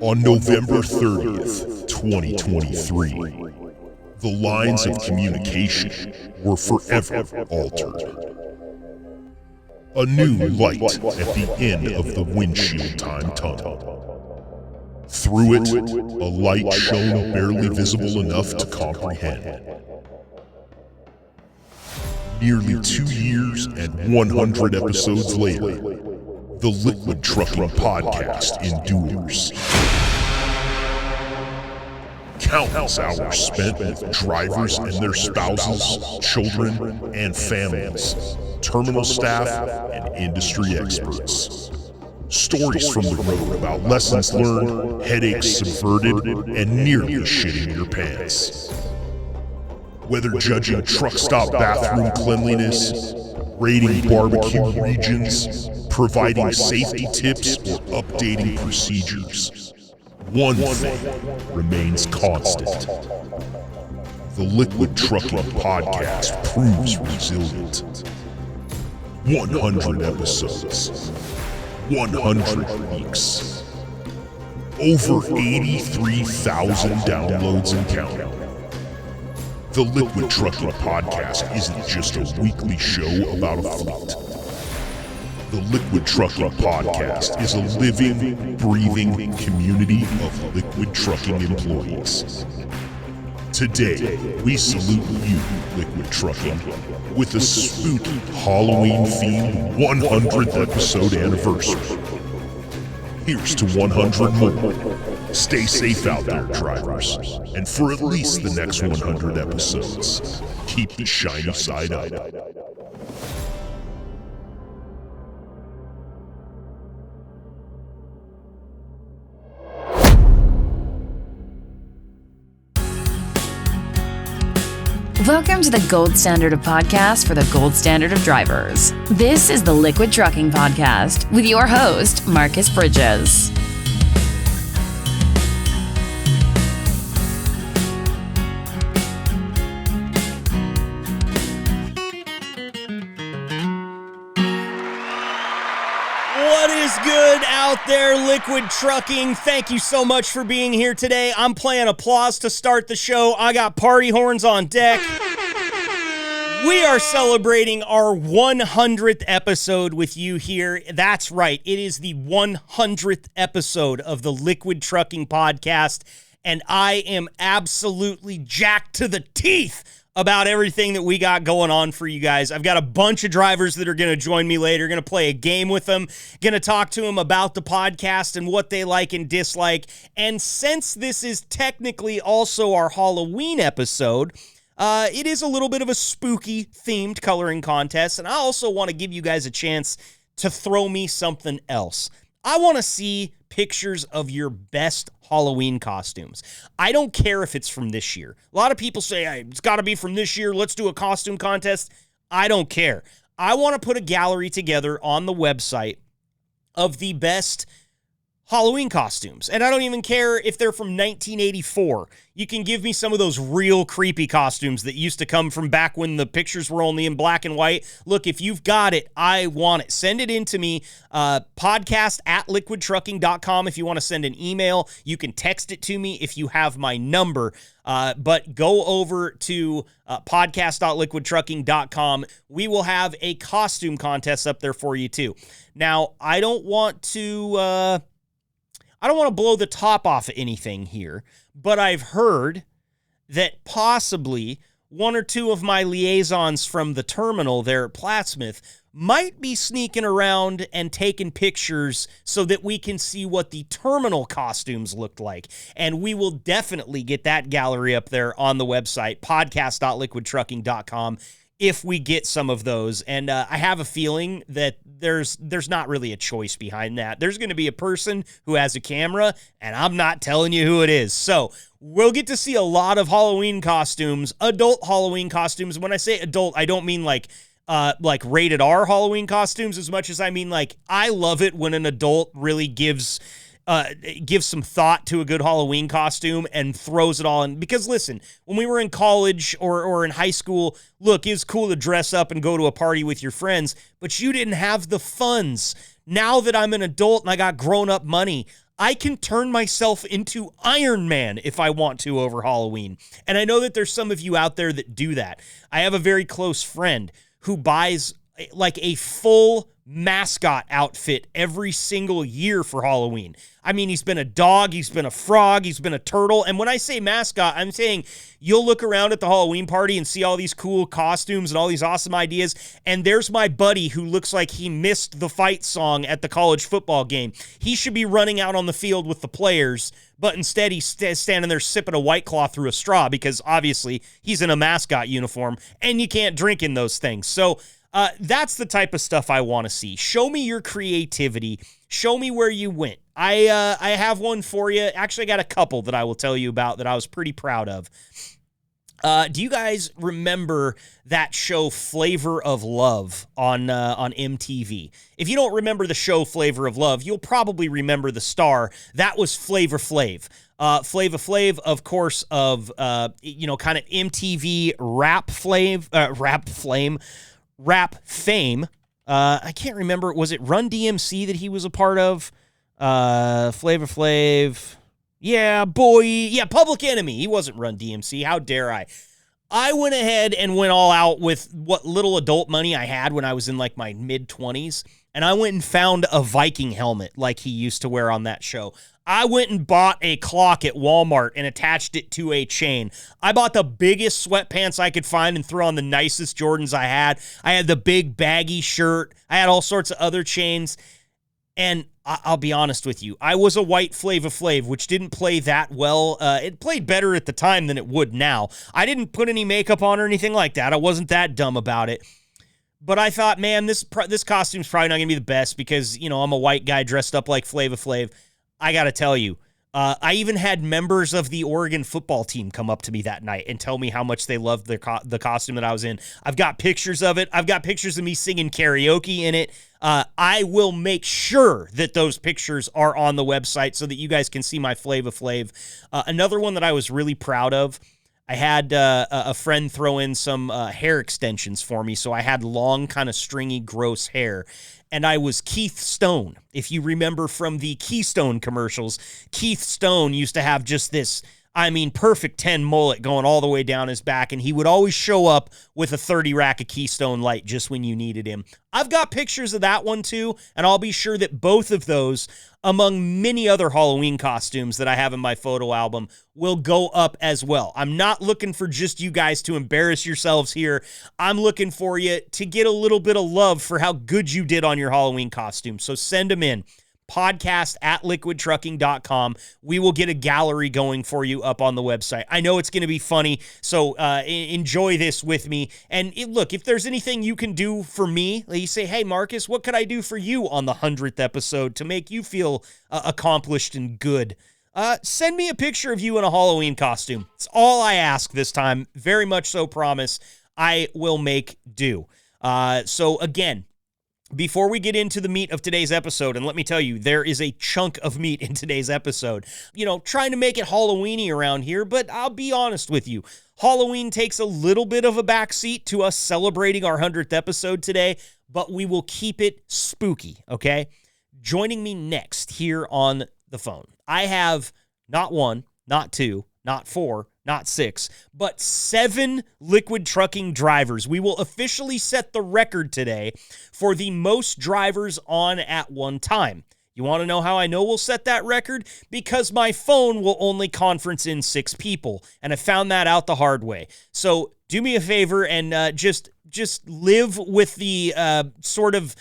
On November 30th, 2023, the lines of communication were forever altered. A new light at the end of the windshield time tunnel. Through it, a light shone barely visible enough to comprehend. Nearly 2 years and 100 episodes later, the Liquid Trucking Podcast endures. Countless hours spent with drivers and their spouses, children, and families, terminal staff, and industry experts. Stories from the road about lessons learned, headaches subverted, and nearly shitting your pants. Whether judging truck stop bathroom cleanliness, rating barbecue regions, providing safety tips, or updating procedures, one thing remains constant. The Liquid Trucking Podcast proves resilient. 100 episodes, 100 weeks, over 83,000 downloads and counting. The Liquid Trucking Podcast isn't just a weekly show about a fleet. The Liquid Trucking Podcast is a living, breathing community of liquid trucking employees. Today, we salute you, Liquid Trucking, with a spooky Halloween-themed 100th episode anniversary. Here's to 100 more. Stay safe out there, drivers. And for at least the next 100 episodes, keep the shiny side up. Welcome to the gold standard of podcasts for the gold standard of drivers. This is the Liquid Trucking Podcast with your host, Marcus Bridges. What is good out there, Liquid Trucking? Thank you so much for being here today. I'm playing applause to start the show. I got party horns on deck. We are celebrating our 100th episode with you here. That's right. It is the 100th episode of the Liquid Trucking Podcast, and I am absolutely jacked to the teeth about everything that we got going on for you guys. I've got a bunch of drivers that are going to join me later, going to play a game with them, going to talk to them about the podcast and what they like and dislike. And since this is technically also our Halloween episode, it is a little bit of a spooky themed coloring contest, and I also want to give you guys a chance to throw me something else. I want to see pictures of your best Halloween costumes. I don't care if it's from this year. A lot of people say, hey, it's got to be from this year. Let's do a costume contest. I don't care. I want to put a gallery together on the website of the best Halloween costumes. And I don't even care if they're from 1984. You can give me some of those real creepy costumes that used to come from back when the pictures were only in black and white. Look, if you've got it, I want it. Send it in to me, podcast@liquidtrucking.com if you want to send an email. You can text it to me if you have my number. But go over to podcast.liquidtrucking.com. We will have a costume contest up there for you too. Now, I don't want to blow the top off of anything here, but I've heard that possibly one or two of my liaisons from the terminal there at Plattsmouth might be sneaking around and taking pictures so that we can see what the terminal costumes looked like. And we will definitely get that gallery up there on the website, podcast.liquidtrucking.com. if we get some of those. And I have a feeling that there's not really a choice behind that. There's going to be a person who has a camera, and I'm not telling you who it is. So we'll get to see a lot of Halloween costumes, adult Halloween costumes. When I say adult, I don't mean like rated R Halloween costumes as much as I mean like I love it when an adult really gives some thought to a good Halloween costume and throws it all in. Because listen, when we were in college or in high school, look, it's cool to dress up and go to a party with your friends, but you didn't have the funds. Now that I'm an adult and I got grown-up money, I can turn myself into Iron Man if I want to over Halloween. And I know that there's some of you out there that do that. I have a very close friend who buys like a full mascot outfit every single year for Halloween. I mean, he's been a dog, he's been a frog, he's been a turtle. And when I say mascot, I'm saying you'll look around at the Halloween party and see all these cool costumes and all these awesome ideas. And there's my buddy who looks like he missed the fight song at the college football game. He should be running out on the field with the players, but instead he's standing there sipping a White Claw through a straw because obviously he's in a mascot uniform and you can't drink in those things. So that's the type of stuff I want to see. Show me your creativity. Show me where you went. I have one for you. Actually, I got a couple that I will tell you about that I was pretty proud of. Do you guys remember that show Flavor of Love on MTV? If you don't remember the show Flavor of Love, you'll probably remember the star. That was Flavor Flav. Flavor Flav, of course, of kind of MTV rap fame. I can't remember. Was it Run DMC that he was a part of? Flavor Flav. Yeah, boy. Yeah, Public Enemy. He wasn't Run DMC. How dare I? I went ahead and went all out with what little adult money I had when I was in like my mid-20s, and I went and found a Viking helmet like he used to wear on that show. I went and bought a clock at Walmart and attached it to a chain. I bought the biggest sweatpants I could find and threw on the nicest Jordans I had. I had the big baggy shirt. I had all sorts of other chains. And I'll be honest with you, I was a white Flavor Flav, which didn't play that well. It played better at the time than it would now. I didn't put any makeup on or anything like that. I wasn't that dumb about it. But I thought, man, this costume's probably not going to be the best because, I'm a white guy dressed up like Flavor Flav. I got to tell you, I even had members of the Oregon football team come up to me that night and tell me how much they loved the costume that I was in. I've got pictures of it. I've got pictures of me singing karaoke in it. I will make sure that those pictures are on the website so that you guys can see my Flavor Flav. Another one that I was really proud of, I had a friend throw in some hair extensions for me, so I had long, kind of stringy, gross hair. And I was Keith Stone. If you remember from the Keystone commercials, Keith Stone used to have just this, perfect 10 mullet going all the way down his back, and he would always show up with a 30 rack of Keystone Light just when you needed him. I've got pictures of that one too, and I'll be sure that both of those, among many other Halloween costumes that I have in my photo album, will go up as well. I'm not looking for just you guys to embarrass yourselves here. I'm looking for you to get a little bit of love for how good you did on your Halloween costume. So send them in. podcast@liquidtrucking.com. We will get a gallery going for you up on the website. I know it's going to be funny, so enjoy this with me. And look, if there's anything you can do for me, like you say, hey, Marcus, what could I do for you on the 100th episode to make you feel accomplished and good? Send me a picture of you in a Halloween costume. It's all I ask this time. Very much so, promise. I will make do. So again, before we get into the meat of today's episode, and let me tell you, there is a chunk of meat in today's episode. Trying to make it Halloween-y around here, but I'll be honest with you. Halloween takes a little bit of a backseat to us celebrating our 100th episode today, but we will keep it spooky, okay? Joining me next here on the phone, I have not one, not two, not four, not six, but 7 liquid trucking drivers. We will officially set the record today for the most drivers on at one time. You want to know how I know we'll set that record? Because my phone will only conference in 6 people, and I found that out the hard way. So do me a favor and just live with the sort of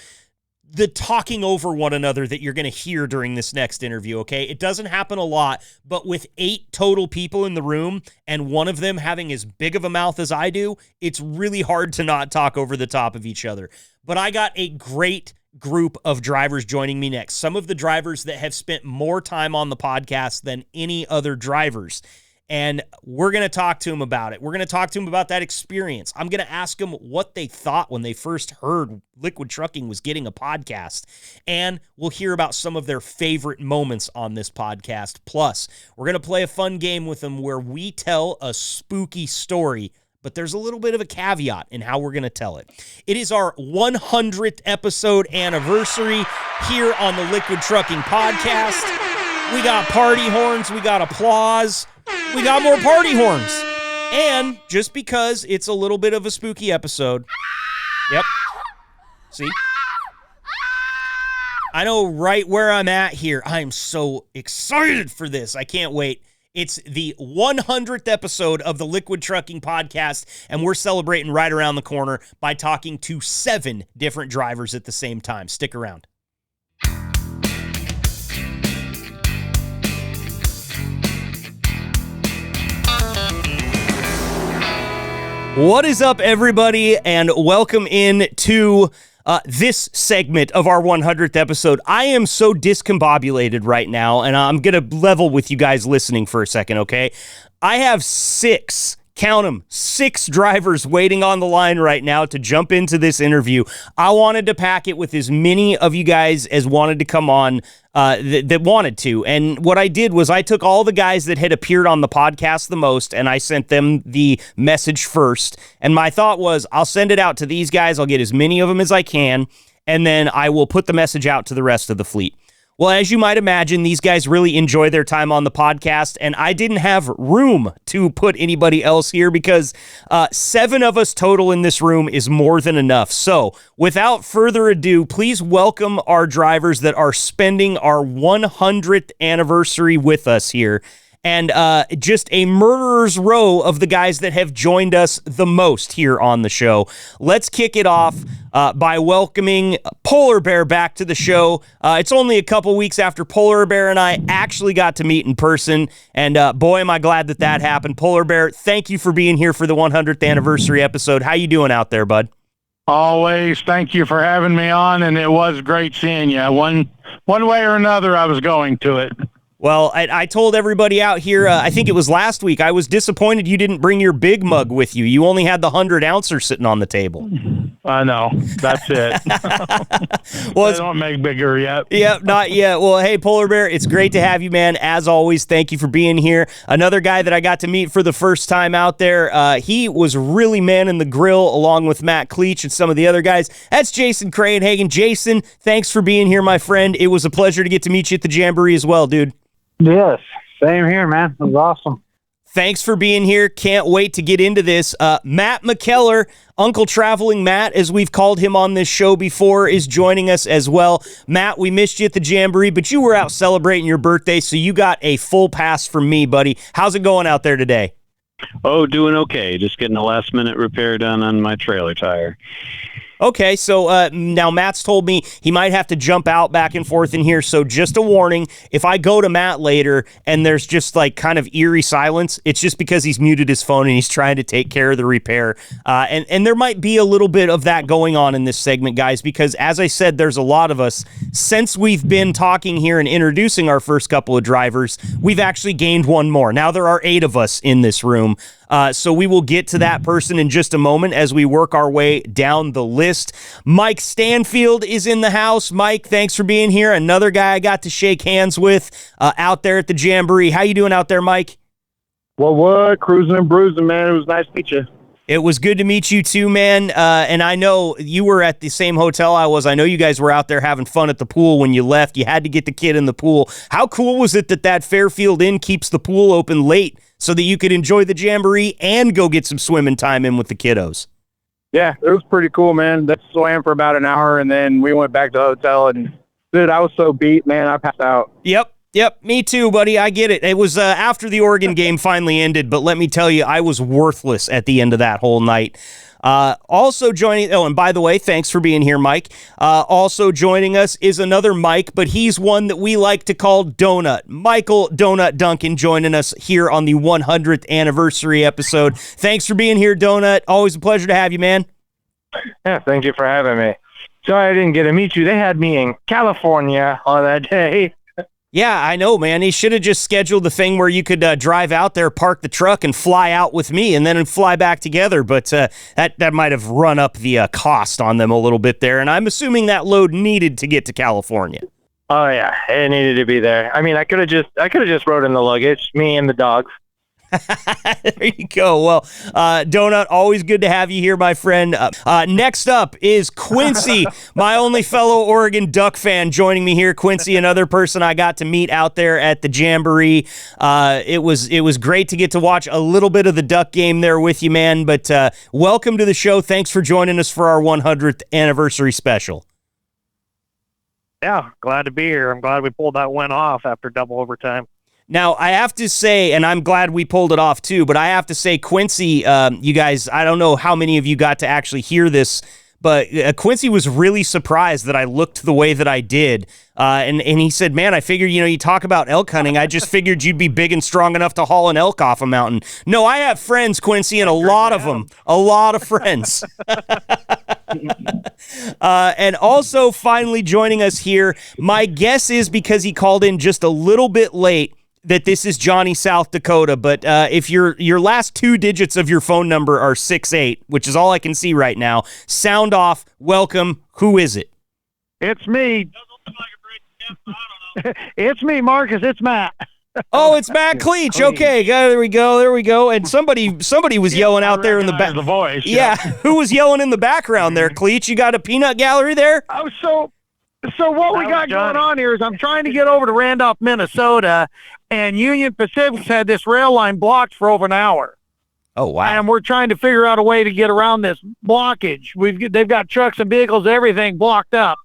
the talking over one another that you're going to hear during this next interview, okay? It doesn't happen a lot, but with 8 total people in the room and one of them having as big of a mouth as I do, it's really hard to not talk over the top of each other. But I got a great group of drivers joining me next. Some of the drivers that have spent more time on the podcast than any other drivers. And we're going to talk to them about it. We're going to talk to them about that experience. I'm going to ask them what they thought when they first heard Liquid Trucking was getting a podcast. And we'll hear about some of their favorite moments on this podcast. Plus, we're going to play a fun game with them where we tell a spooky story, but there's a little bit of a caveat in how we're going to tell it. It is our 100th episode anniversary here on the Liquid Trucking Podcast. We got party horns. We got applause. We got more party horns. And just because it's a little bit of a spooky episode. Yep. See? I know right where I'm at here. I am so excited for this. I can't wait. It's the 100th episode of the Liquid Trucking Podcast, and we're celebrating right around the corner by talking to 7 different drivers at the same time. Stick around. What is up, everybody, and welcome in to this segment of our 100th episode. I am so discombobulated right now, and I'm going to level with you guys listening for a second, okay? I have 6, count them, 6 drivers waiting on the line right now to jump into this interview. I wanted to pack it with as many of you guys as wanted to come on that wanted to. And what I did was I took all the guys that had appeared on the podcast the most, and I sent them the message first. And my thought was, I'll send it out to these guys. I'll get as many of them as I can, and then I will put the message out to the rest of the fleet. Well, as you might imagine, these guys really enjoy their time on the podcast, and I didn't have room to put anybody else here because 7 of us total in this room is more than enough. So, without further ado, please welcome our drivers that are spending our 100th anniversary with us here. And just a murderer's row of the guys that have joined us the most here on the show. Let's kick it off by welcoming Polar Bear back to the show. It's only a couple weeks after Polar Bear and I actually got to meet in person, and boy, am I glad that that happened. Polar Bear, thank you for being here for the 100th anniversary episode. How you doing out there, bud? Always. Thank you for having me on, and it was great seeing you. One way or another, I was going to it. Well, I told everybody out here, I think it was last week, I was disappointed you didn't bring your big mug with you. You only had the 100-ouncer sitting on the table. I know. That's it. Well, they don't make bigger yet. Yeah, not yet. Well, hey, Polar Bear, it's great to have you, man. As always, thank you for being here. Another guy that I got to meet for the first time out there, he was really manning the grill along with Matt Cleach and some of the other guys. That's Jason Cranehagen. Jason, thanks for being here, my friend. It was a pleasure to get to meet you at the Jamboree as well, dude. Yes, same here, man. It was awesome. Thanks for being here. Can't wait to get into this. Matt McKellar, Uncle Traveling Matt, as we've called him on this show before, is joining us as well. Matt, we missed you at the Jamboree, but you were out celebrating your birthday, so you got a full pass from me, buddy. How's it going out there today? Oh, doing okay. Just getting a last-minute repair done on my trailer tire. Okay, so now Matt's told me he might have to jump out back and forth in here, so just a warning, if I go to Matt later and there's just like kind of eerie silence, it's just because he's muted his phone and he's trying to take care of the repair. And there might be a little bit of that going on in this segment, guys, because as I said, there's a lot of us. Since we've been talking here and introducing our first couple of drivers, we've actually gained one more. Now there are 8 of us in this room. So we will get to that person in just a moment as we work our way down the list. Mike Stanfield is in the house. Mike, thanks for being here. Another guy I got to shake hands with out there at the Jamboree. How you doing out there, Mike? Well, what? Cruising and bruising, man. It was nice to meet you. It was good to meet you too, man. And I know you were at the same hotel I was. I know you guys were out there having fun at the pool when you left. You had to get the kid in the pool. How cool was it that Fairfield Inn keeps the pool open late so that you could enjoy the Jamboree and go get some swimming time in with the kiddos? Yeah, it was pretty cool, man. That swam for about an hour, and then we went back to the hotel. And dude, I was so beat, man. I passed out. Yep, me too, buddy. I get it. It was after the Oregon game finally ended, but let me tell you, I was worthless at the end of that whole night. Also joining, and by the way, thanks for being here, Mike. Also joining us is another Mike, but he's one that we like to call Donut. Michael Donut Duncan joining us here on the 100th anniversary episode. Thanks for being here, Donut. Always a pleasure to have you, man. Yeah, thank you for having me. Sorry I didn't get to meet you. They had me in California on that day. Yeah, I know, man. He should have just scheduled the thing where you could drive out there, park the truck, and fly out with me, and then fly back together. But that might have run up the cost on them a little bit there. And I'm assuming that load needed to get to California. Oh yeah, it needed to be there. I mean, I could have just rode in the luggage, me and the dogs. There you go. Well, Donut, always good to have you here, my friend. Next up is Quincy, my only fellow Oregon Duck fan, joining me here. Quincy, another person I got to meet out there at the Jamboree. It was great to get to watch a little bit of the Duck game there with you, man. But welcome to the show. Thanks for joining us for our 100th anniversary special. Yeah, glad to be here. I'm glad we pulled that win off after double overtime. Now, I have to say, and I'm glad we pulled it off too, but I have to say, Quincy, you guys, I don't know how many of you got to actually hear this, but Quincy was really surprised that I looked the way that I did. And he said, man, I figured, you talk about elk hunting. I just figured you'd be big and strong enough to haul an elk off a mountain. No, I have friends, Quincy, and a lot of them. A lot of friends. And also finally joining us here, my guess is because he called in just a little bit late, that this is Johnny, South Dakota, but if your last two digits of your phone number are 68, which is all I can see right now, sound off, welcome, who is it? It's me. It's me, Marcus, it's Matt. Oh, it's Matt Cleach. Okay, there we go. And somebody was yelling out there in the back. The voice. Yeah, who was yelling in the background there, Cleach? You got a peanut gallery there? Oh, so what we got going on here is I'm trying to get over to Randolph, Minnesota, and Union Pacific's had this rail line blocked for over an hour. Oh, wow. And we're trying to figure out a way to get around this blockage. They've got trucks and vehicles, everything blocked up.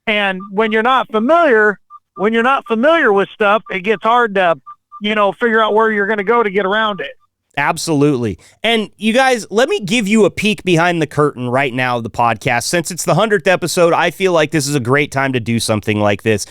And when you're not familiar with stuff, it gets hard to, figure out where you're going to go to get around it. Absolutely. And you guys, let me give you a peek behind the curtain right now of the podcast. Since it's the 100th episode, I feel like this is a great time to do something like this.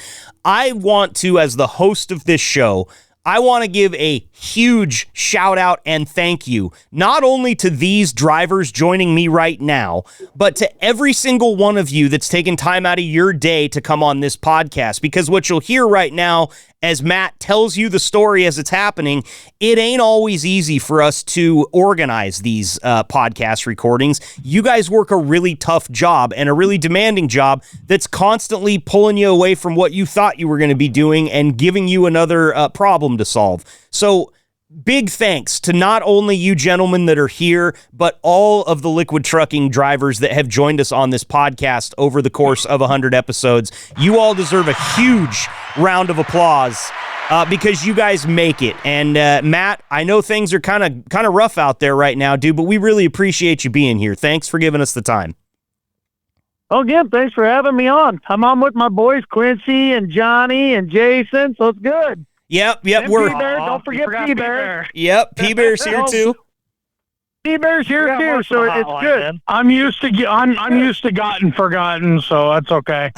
I want to, as the host of this show, I want to give a huge shout out and thank you, not only to these drivers joining me right now, but to every single one of you that's taken time out of your day to come on this podcast. Because what you'll hear right now, as Matt tells you the story as it's happening, it ain't always easy for us to organize these podcast recordings. You guys work a really tough job and a really demanding job that's constantly pulling you away from what you thought you were going to be doing and giving you another problem to solve. So big thanks to not only you gentlemen that are here, but all of the Liquid Trucking drivers that have joined us on this podcast over the course of 100 episodes. You all deserve a huge round of applause because you guys make it. And Matt, I know things are kind of rough out there right now, dude, but we really appreciate you being here. Thanks for giving us the time. Oh, again, thanks for having me on. I'm on with my boys, Quincy and Johnny and Jason, so it's good. Yep. And P-Bear, don't forget P-Bear. Yep, P-Bear's here too. P-Bear's here too, so it's good. Man. I'm used to gotten forgotten, so that's okay.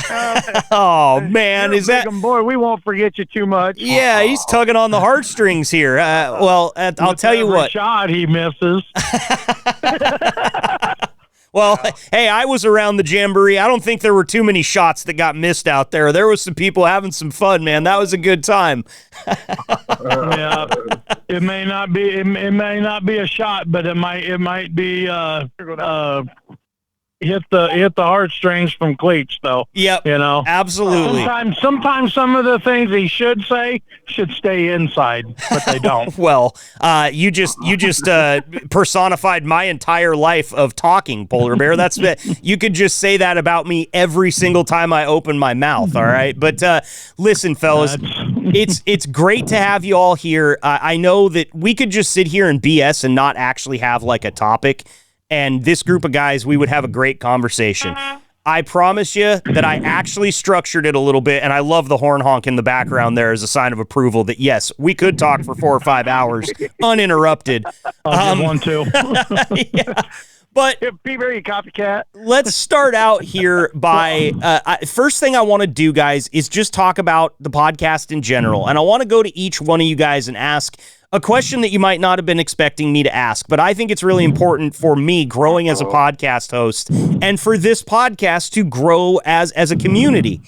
Oh man, You're is that boy? We won't forget you too much. Yeah, he's tugging on the heartstrings here. I'll tell you what. Shot he misses. Well, hey, I was around the Jamboree. I don't think there were too many shots that got missed out there. There was some people having some fun, man. That was a good time. Yeah, it may not be a shot, but it might be hit the heartstrings from Cleach, though. Yep. Absolutely. Sometimes some of the things he should say should stay inside, but they don't. Well, you just personified my entire life of talking, Polar Bear. That's you could just say that about me every single time I open my mouth. All right, but listen, fellas, it's great to have you all here. I know that we could just sit here and BS and not actually have like a topic. And this group of guys, we would have a great conversation. I promise you that I actually structured it a little bit, and I love the horn honk in the background there as a sign of approval that, yes, we could talk for 4 or 5 hours uninterrupted. I'll give one, too. Yeah. But P-Bear, you copycat. Let's start out here by first thing I want to do, guys, is just talk about the podcast in general. And I want to go to each one of you guys and ask a question that you might not have been expecting me to ask, but I think it's really important for me growing as a podcast host and for this podcast to grow as a community.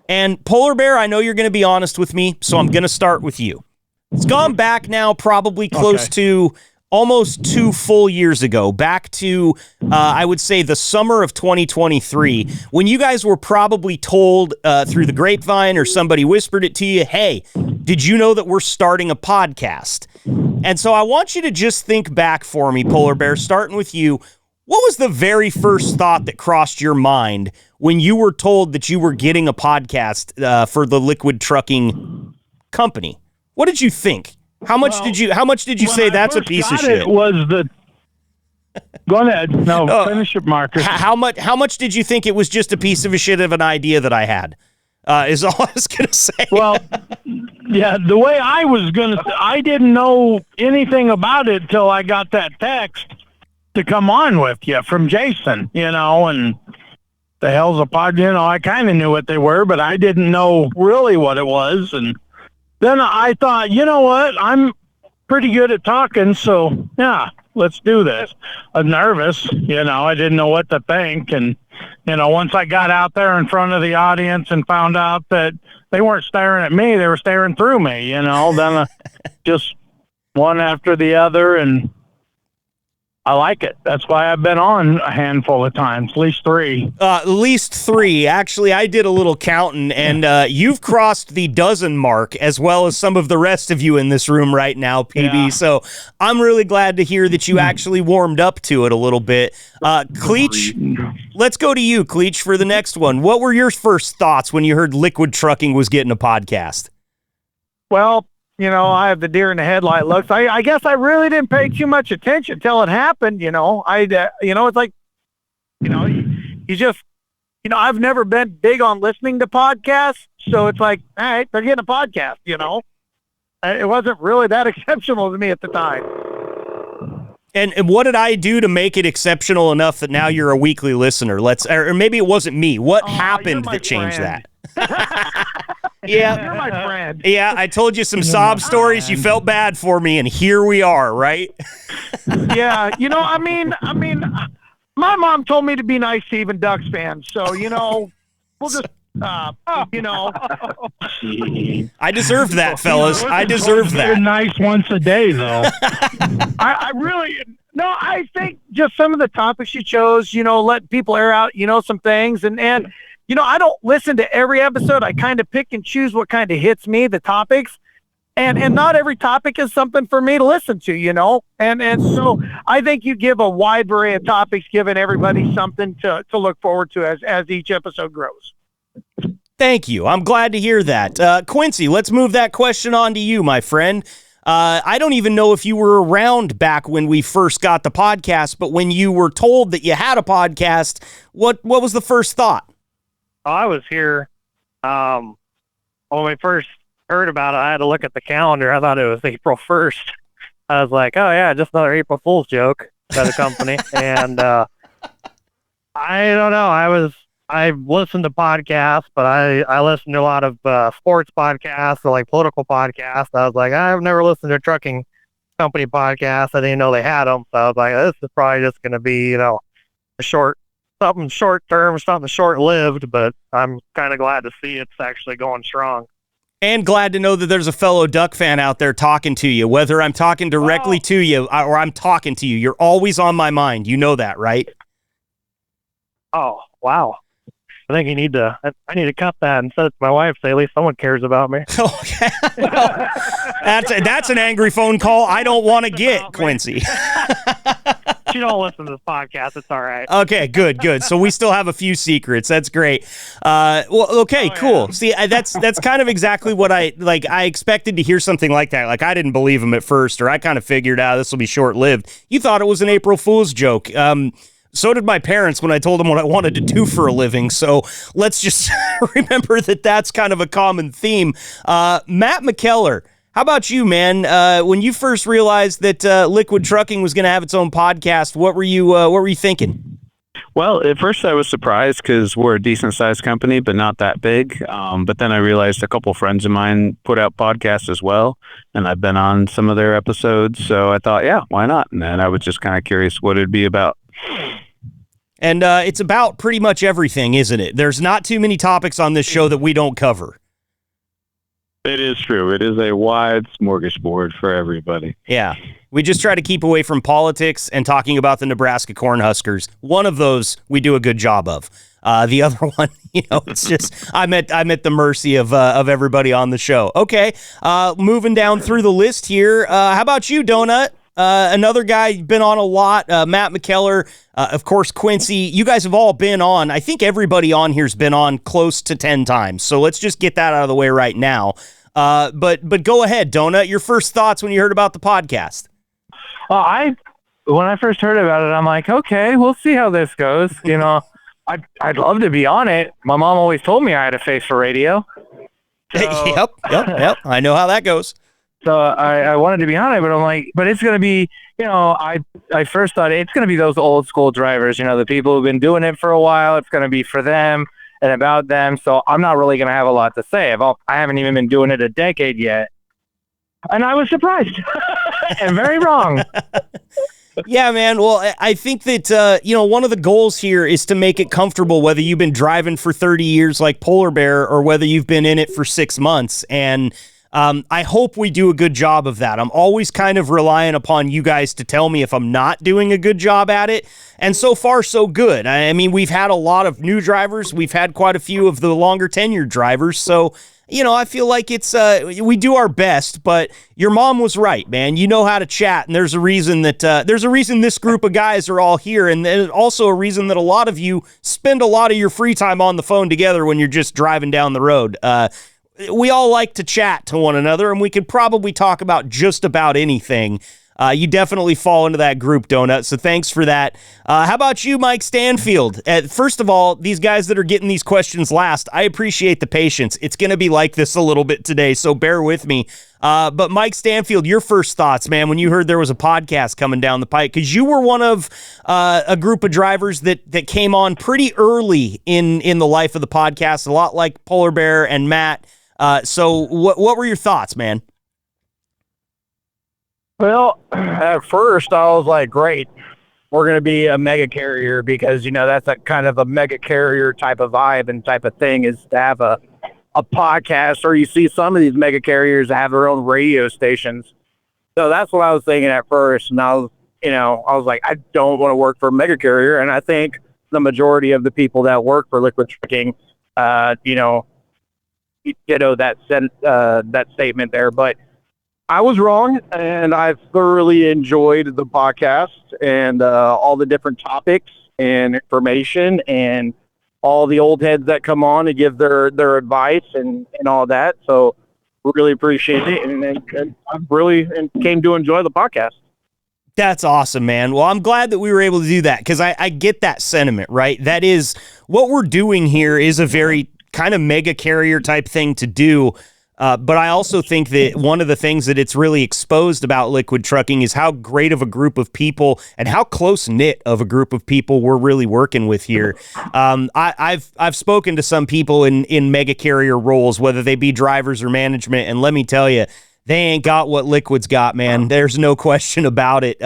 And Polar Bear, I know you're going to be honest with me, so I'm going to start with you. It's gone back now probably close to almost 2 full years ago, back to, I would say, the summer of 2023, when you guys were probably told through the grapevine or somebody whispered it to you, hey, did you know that we're starting a podcast? And so I want you to just think back for me, Polar Bear, starting with you. What was the very first thought that crossed your mind when you were told that you were getting a podcast for the Liquid Trucking Company? What did you think? How much did you say that's a piece of shit? It was the. Go ahead. No, finish it, Marcus. How much did you think it was just a piece of a shit of an idea that I had? Is all I was gonna say. Well, yeah, the way I didn't know anything about it till I got that text to come on with you from Jason, and the hell's a pod, I kind of knew what they were, but I didn't know really what it was. And then I thought, you know what, I'm pretty good at talking, so yeah, let's do this. I was nervous, I didn't know what to think. And, once I got out there in front of the audience and found out that they weren't staring at me, they were staring through me, then just one after the other. And I like it. That's why I've been on a handful of times, at least 3. At least 3. Actually, I did a little counting, and you've crossed the dozen mark, as well as some of the rest of you in this room right now, PB. Yeah. So I'm really glad to hear that you actually warmed up to it a little bit. Cleach, let's go to you, Cleach, for the next one. What were your first thoughts when you heard Liquid Trucking was getting a podcast? Well, I have the deer in the headlight looks. I guess I really didn't pay too much attention until it happened. It's like, you just, I've never been big on listening to podcasts. So it's like, all right, they're getting a podcast, It wasn't really that exceptional to me at the time. And what did I do to make it exceptional enough that now you're a weekly listener? Or maybe it wasn't me. What happened that changed that? Yeah, you're my friend. Yeah, I told you some sob stories. You felt bad for me, and here we are, right? Yeah, I mean, my mom told me to be nice to even Ducks fans, so we'll just, I deserved that, fellas. I deserved that. You're nice once a day, though. I really. No, I think just some of the topics you chose, let people air out, some things, and I don't listen to every episode. I kind of pick and choose what kind of hits me, the topics. And not every topic is something for me to listen to, And so I think you give a wide array of topics, giving everybody something to look forward to as each episode grows. Thank you. I'm glad to hear that. Quincy, let's move that question on to you, my friend. I don't even know if you were around back when we first got the podcast, but when you were told that you had a podcast, what was the first thought? I was here when we first heard about it. I had to look at the calendar. I thought it was April 1st. I was like, oh yeah, just another April Fool's joke by the company. And I don't know. I listened to podcasts, but I listened to a lot of sports podcasts or like political podcasts. I was like, I've never listened to a trucking company podcast. I didn't know they had them. So I was like, this is probably just going to be, something short-term, something short-lived, but I'm kind of glad to see it's actually going strong. And glad to know that there's a fellow Duck fan out there talking to you, whether I'm talking directly to you or I'm talking to you. You're always on my mind. You know that, right? Oh, wow. I think I need to cut that and send it to my wife, say at least someone cares about me. Okay. Well, that's an angry phone call I don't want to get, Quincy. She don't listen to this podcast. It's all right. Okay, good. So we still have a few secrets. That's great. Cool. Yeah. See, that's kind of exactly what I expected to hear something like that. Like I didn't believe him at first, or I kind of figured out this will be short-lived. You thought it was an April Fool's joke. So did my parents when I told them what I wanted to do for a living. So let's just remember that that's kind of a common theme. Matt McKellar, how about you, man? When you first realized that Liquid Trucking was going to have its own podcast, what were you thinking? Well, at first I was surprised because we're a decent-sized company, but not that big. But then I realized a couple friends of mine put out podcasts as well, and I've been on some of their episodes. So I thought, yeah, why not? And then I was just kind of curious what it'd be about. And it's about pretty much everything, isn't it? There's not too many topics on this show that we don't cover. It is true. It is a wide smorgasbord for everybody. Yeah. We just try to keep away from politics and talking about the Nebraska Cornhuskers. One of those we do a good job of. The other one, it's just I'm at the mercy of everybody on the show. Okay, moving down through the list here. How about you, Donut? Another guy been on a lot. Matt McKellar, of course, Quincy. You guys have all been on. I think everybody on here's been on close to 10 times. So let's just get that out of the way right now. But go ahead, Donut. Your first thoughts when you heard about the podcast? When I first heard about it, I'm like, okay, we'll see how this goes. I'd love to be on it. My mom always told me I had a face for radio. So, Yep. I know how that goes. So I wanted to be on it, but I'm like, but it's going to be, I first thought it's going to be those old school drivers, the people who've been doing it for a while. It's going to be for them and about them. So I'm not really going to have a lot to say. I haven't even been doing it a decade yet. And I was surprised and very wrong. Yeah, man. Well, I think that, one of the goals here is to make it comfortable, whether you've been driving for 30 years like Polar Bear or whether you've been in it for 6 months. And I hope we do a good job of that. I'm always kind of relying upon you guys to tell me if I'm not doing a good job at it. And so far, so good. I mean, we've had a lot of new drivers. We've had quite a few of the longer tenured drivers. So, I feel like it's we do our best, but your mom was right, man. You know how to chat, and there's a reason that this group of guys are all here, and there's also a reason that a lot of you spend a lot of your free time on the phone together when you're just driving down the road. We all like to chat to one another, and we could probably talk about just about anything. You definitely fall into that group, Donut, so thanks for that. How about you, Mike Stanfield? First of all, these guys that are getting these questions last, I appreciate the patience. It's going to be like this a little bit today, so bear with me. But Mike Stanfield, your first thoughts, man, when you heard there was a podcast coming down the pike, because you were one of a group of drivers that came on pretty early in the life of the podcast, a lot like Polar Bear and Matt. So what were your thoughts, man? Well, at first I was like, great, we're going to be a mega carrier because, that's a kind of a mega carrier type of vibe and type of thing is to have a podcast, or you see some of these mega carriers have their own radio stations. So that's what I was thinking at first. And I was like, I don't want to work for a mega carrier. And I think the majority of the people that work for Liquid Trucking, that statement there, but I was wrong, and I thoroughly enjoyed the podcast and all the different topics and information and all the old heads that come on to give their advice and all that. So really appreciate it, and I really came to enjoy the podcast. That's awesome, man. Well, I'm glad that we were able to do that because I get that sentiment, right? That is what we're doing here is a very kind of mega carrier type thing to do. But I also think that one of the things that it's really exposed about Liquid Trucking is how great of a group of people and how close-knit of a group of people we're really working with here. I've spoken to some people in mega carrier roles, whether they be drivers or management, and let me tell you, they ain't got what Liquid's got, man. There's no question about it.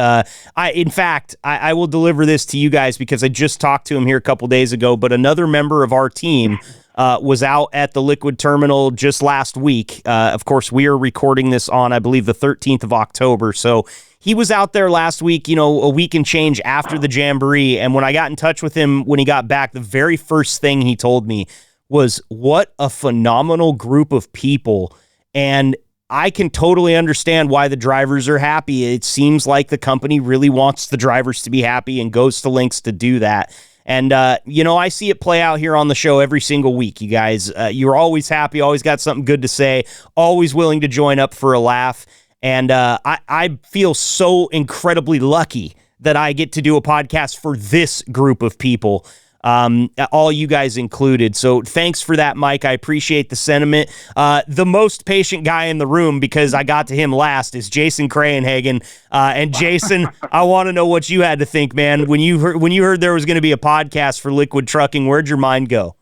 In fact, I will deliver this to you guys because I just talked to him here a couple days ago, but another member of our team was out at the Liquid Terminal just last week. Of course, we are recording this on, I believe, the 13th of October. So he was out there last week, a week and change after the Jamboree. And when I got in touch with him when he got back, the very first thing he told me was, what a phenomenal group of people. And I can totally understand why the drivers are happy. It seems like the company really wants the drivers to be happy and goes to lengths to do that. And, I see it play out here on the show every single week, you guys. You're always happy, always got something good to say, always willing to join up for a laugh. And I feel so incredibly lucky that I get to do a podcast for this group of people, all you guys included. So thanks for that, Mike. I appreciate the sentiment. The most patient guy in the room, because I got to him last, is Jason Krahenhagen. And Jason, I want to know what you had to think, man. When you heard there was going to be a podcast for Liquid Trucking, where'd your mind go?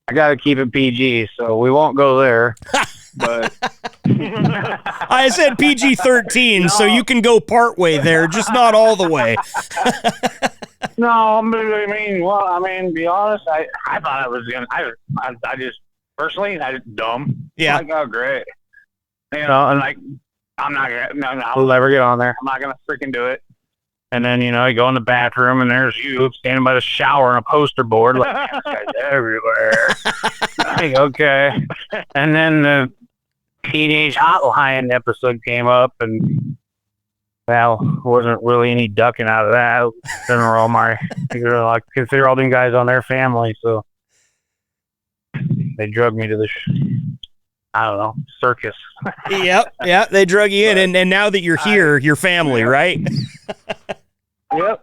I got to keep it PG, so we won't go there. But I said PG-13, so you can go part way there, just not all the way. No, to be honest, I thought I was going to, I just, personally, I just dumb. Yeah. Like, oh, great. And like, I'm not going to, no, I'll never get on there. I'm not going to freaking do it. And then, you go in the bathroom and there's you standing by the shower on a poster board, like, guys everywhere. Like, okay. And then the Teenage Hotline episode came up, and well, wasn't really any ducking out of that. I consider all them guys on their family, so they drug me to the, I don't know, circus. Yep, they drug you in, and now that you're here, your family, right?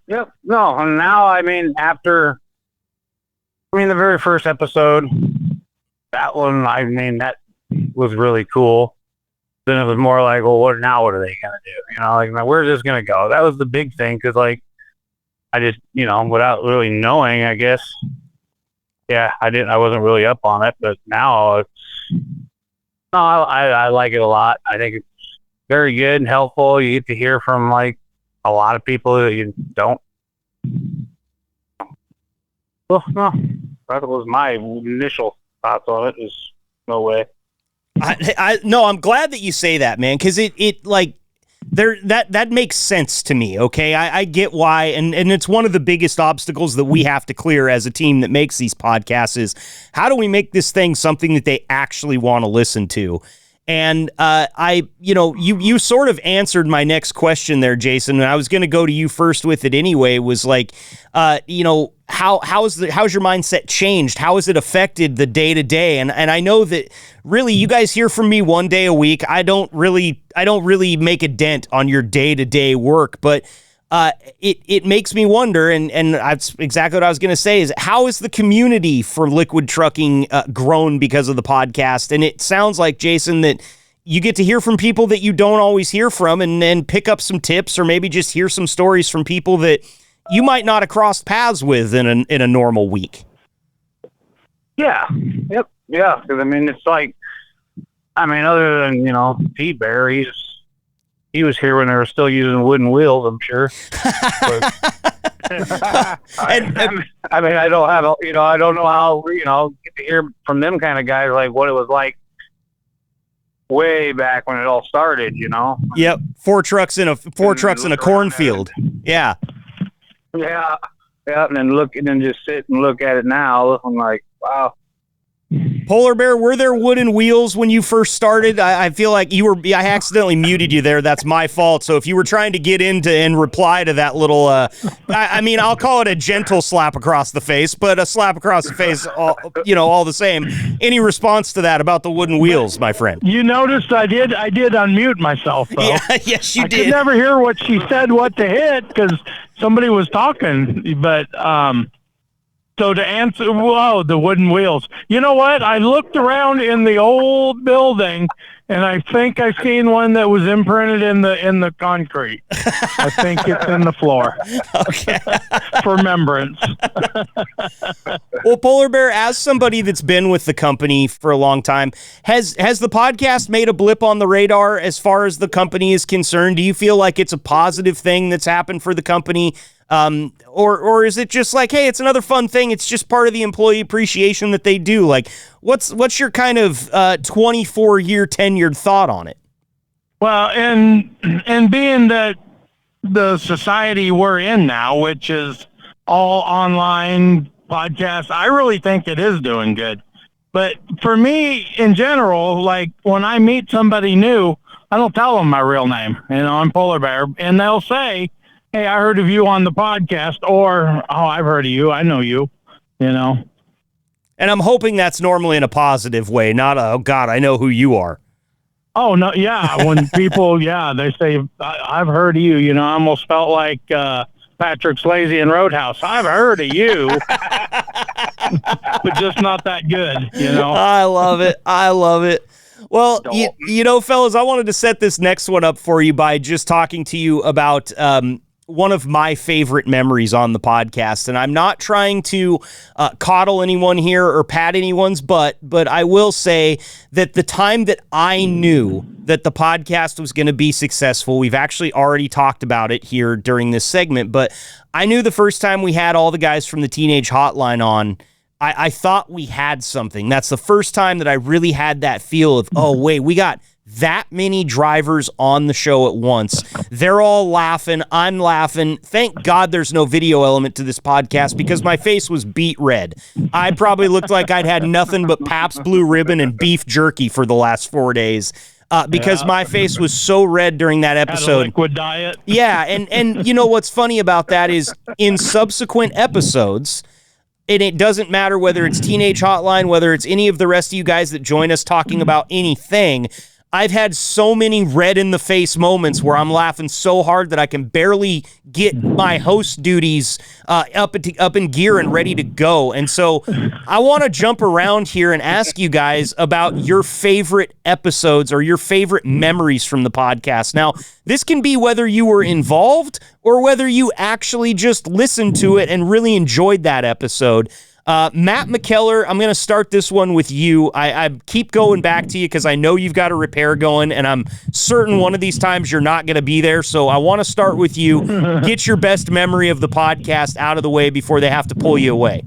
Yep. No, and now, after, the very first episode, that one, that was really cool. Then it was more like, well, what are they going to do? Where's this going to go? That was the big thing, because, I just, without really knowing, I guess, I wasn't really up on it, but now I like it a lot. I think it's very good and helpful. You get to hear from, a lot of people that you don't. Well, no, that was my initial thoughts on it. Is no way. No, I'm glad that you say that, man, because that makes sense to me. Okay, I get why, and it's one of the biggest obstacles that we have to clear as a team that makes these podcasts is how do we make this thing something that they actually want to listen to. And you sort of answered my next question there, Jason. And I was going to go to you first with it anyway. Was how's your mindset changed? How has it affected the day to day? And I know that really you guys hear from me one day a week. I don't really make a dent on your day to day work, but it makes me wonder, and that's exactly what I was going to say, is how has the community for liquid trucking grown because of the podcast? And it sounds like, Jason, that you get to hear from people that you don't always hear from, and then pick up some tips, or maybe just hear some stories from people that you might not have crossed paths with in a normal week. Yeah. Yep. Yeah. Because it's like, other than Pete Bear, he was here when they were still using wooden wheels, I'm sure. I don't have, I don't know how, get to hear from them kind of guys, what it was like way back when it all started, Yep. Four trucks in a cornfield. Yeah. Yeah. Yeah. And then just sit and look at it now. I'm like, wow. Polar Bear, were there wooden wheels when you first started? I feel like I accidentally muted you there. That's my fault. So if you were trying to get into and reply to that little, I'll call it a gentle slap across the face, but a slap across the face, all the same. Any response to that about the wooden wheels, my friend? You noticed I did unmute myself, though. Yeah, yes, you did. I could never hear what she said, what to hit, because somebody was talking, but, so to answer, the wooden wheels. You know what? I looked around in the old building, and I think I seen one that was imprinted in the concrete. I think it's in the floor. Okay. For remembrance. Well, Polar Bear, as somebody that's been with the company for a long time, has the podcast made a blip on the radar as far as the company is concerned? Do you feel like it's a positive thing that's happened for the company? Or is it just like, hey, it's another fun thing, it's just part of the employee appreciation that they do? Like, what's your kind of 24-year tenured thought on it? Well, and being that the society we're in now, which is all online podcasts, I really think it is doing good. But for me, in general, like when I meet somebody new, I don't tell them my real name. I'm Polar Bear, and they'll say, hey, I heard of you on the podcast, or, oh, I've heard of you. I know you, And I'm hoping that's normally in a positive way, not oh, God, I know who you are. Oh, no, yeah. When people, they say, I've heard of you, I almost felt like Patrick Swayze in Roadhouse. I've heard of you, but just not that good, I love it. Well, fellas, I wanted to set this next one up for you by just talking to you about one of my favorite memories on the podcast. And I'm not trying to coddle anyone here or pat anyone's butt, but I will say that the time that I knew that the podcast was going to be successful, we've actually already talked about it here during this segment, but I knew the first time we had all the guys from the Teenage Hotline on, I thought we had something. That's the first time that I really had that feel of, oh, wait, we got that many drivers on the show at once. They're all laughing. I'm laughing. Thank God there's no video element to this podcast because my face was beet red. I probably looked like I'd had nothing but Pabst Blue Ribbon and beef jerky for the last 4 days. Because my face was so red during that episode. Had a liquid diet. Yeah, and you know what's funny about that is in subsequent episodes, and it doesn't matter whether it's Teenage Hotline, whether it's any of the rest of you guys that join us talking about anything, I've had so many red-in-the-face moments where I'm laughing so hard that I can barely get my host duties up in gear and ready to go. And so I want to jump around here and ask you guys about your favorite episodes or your favorite memories from the podcast. Now, this can be whether you were involved or whether you actually just listened to it and really enjoyed that episode. Matt McKellar, I'm going to start this one with you. I keep going back to you because I know you've got a repair going, and I'm certain one of these times you're not going to be there. So I want to start with you. Get your best memory of the podcast out of the way before they have to pull you away.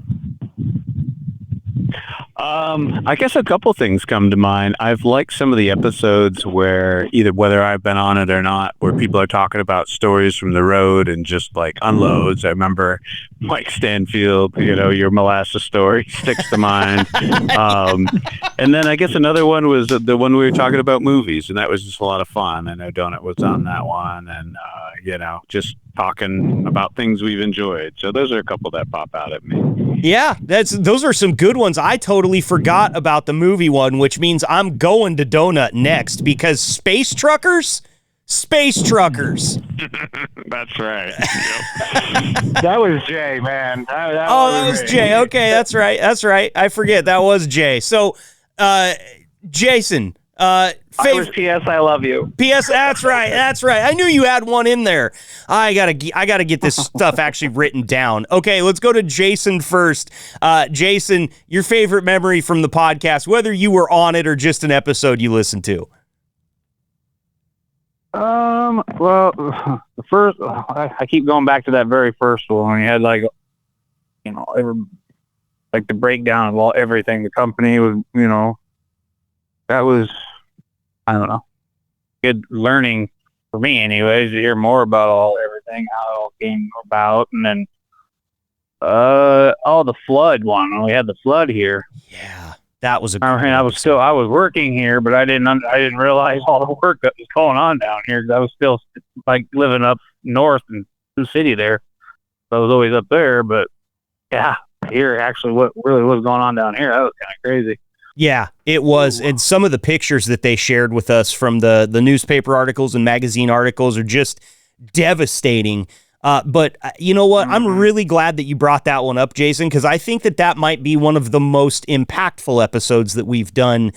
I guess a couple things come to mind. I've liked some of the episodes where either whether I've been on it or not, where people are talking about stories from the road and just like unloads. I remember Mike Stanfield, your molasses story sticks to mind. And then I guess another one was the one we were talking about movies, and that was just a lot of fun. I know Donut was on that one, and just talking about things we've enjoyed. So those are a couple that pop out at me. Yeah, those are some good ones. I totally forgot about the movie one, which means I'm going to Donut next because Space Truckers. That's right. That was Jay, man. That was Jay. Okay, that's right. I forget that was Jay. So, Jason, I was P.S. I love you. P.S. That's right. I knew you had one in there. I gotta get this stuff actually written down. Okay, let's go to Jason first. Jason, your favorite memory from the podcast, whether you were on it or just an episode you listened to. Well, the first, I keep going back to that very first one. You had the breakdown of everything. The company was, that was, I don't know, good learning for me anyways, to hear more about everything, how it all came about. And then, the flood one. We had the flood here. Yeah. That was I was working here, but I didn't realize all the work that was going on down here. I was still living up north in Sioux City there. So I was always up there, but yeah, here actually what really was going on down here, that was kind of crazy. Yeah, it was. And some of the pictures that they shared with us from the newspaper articles and magazine articles are just devastating. But you know what? I'm really glad that you brought that one up, Jason, because I think that might be one of the most impactful episodes that we've done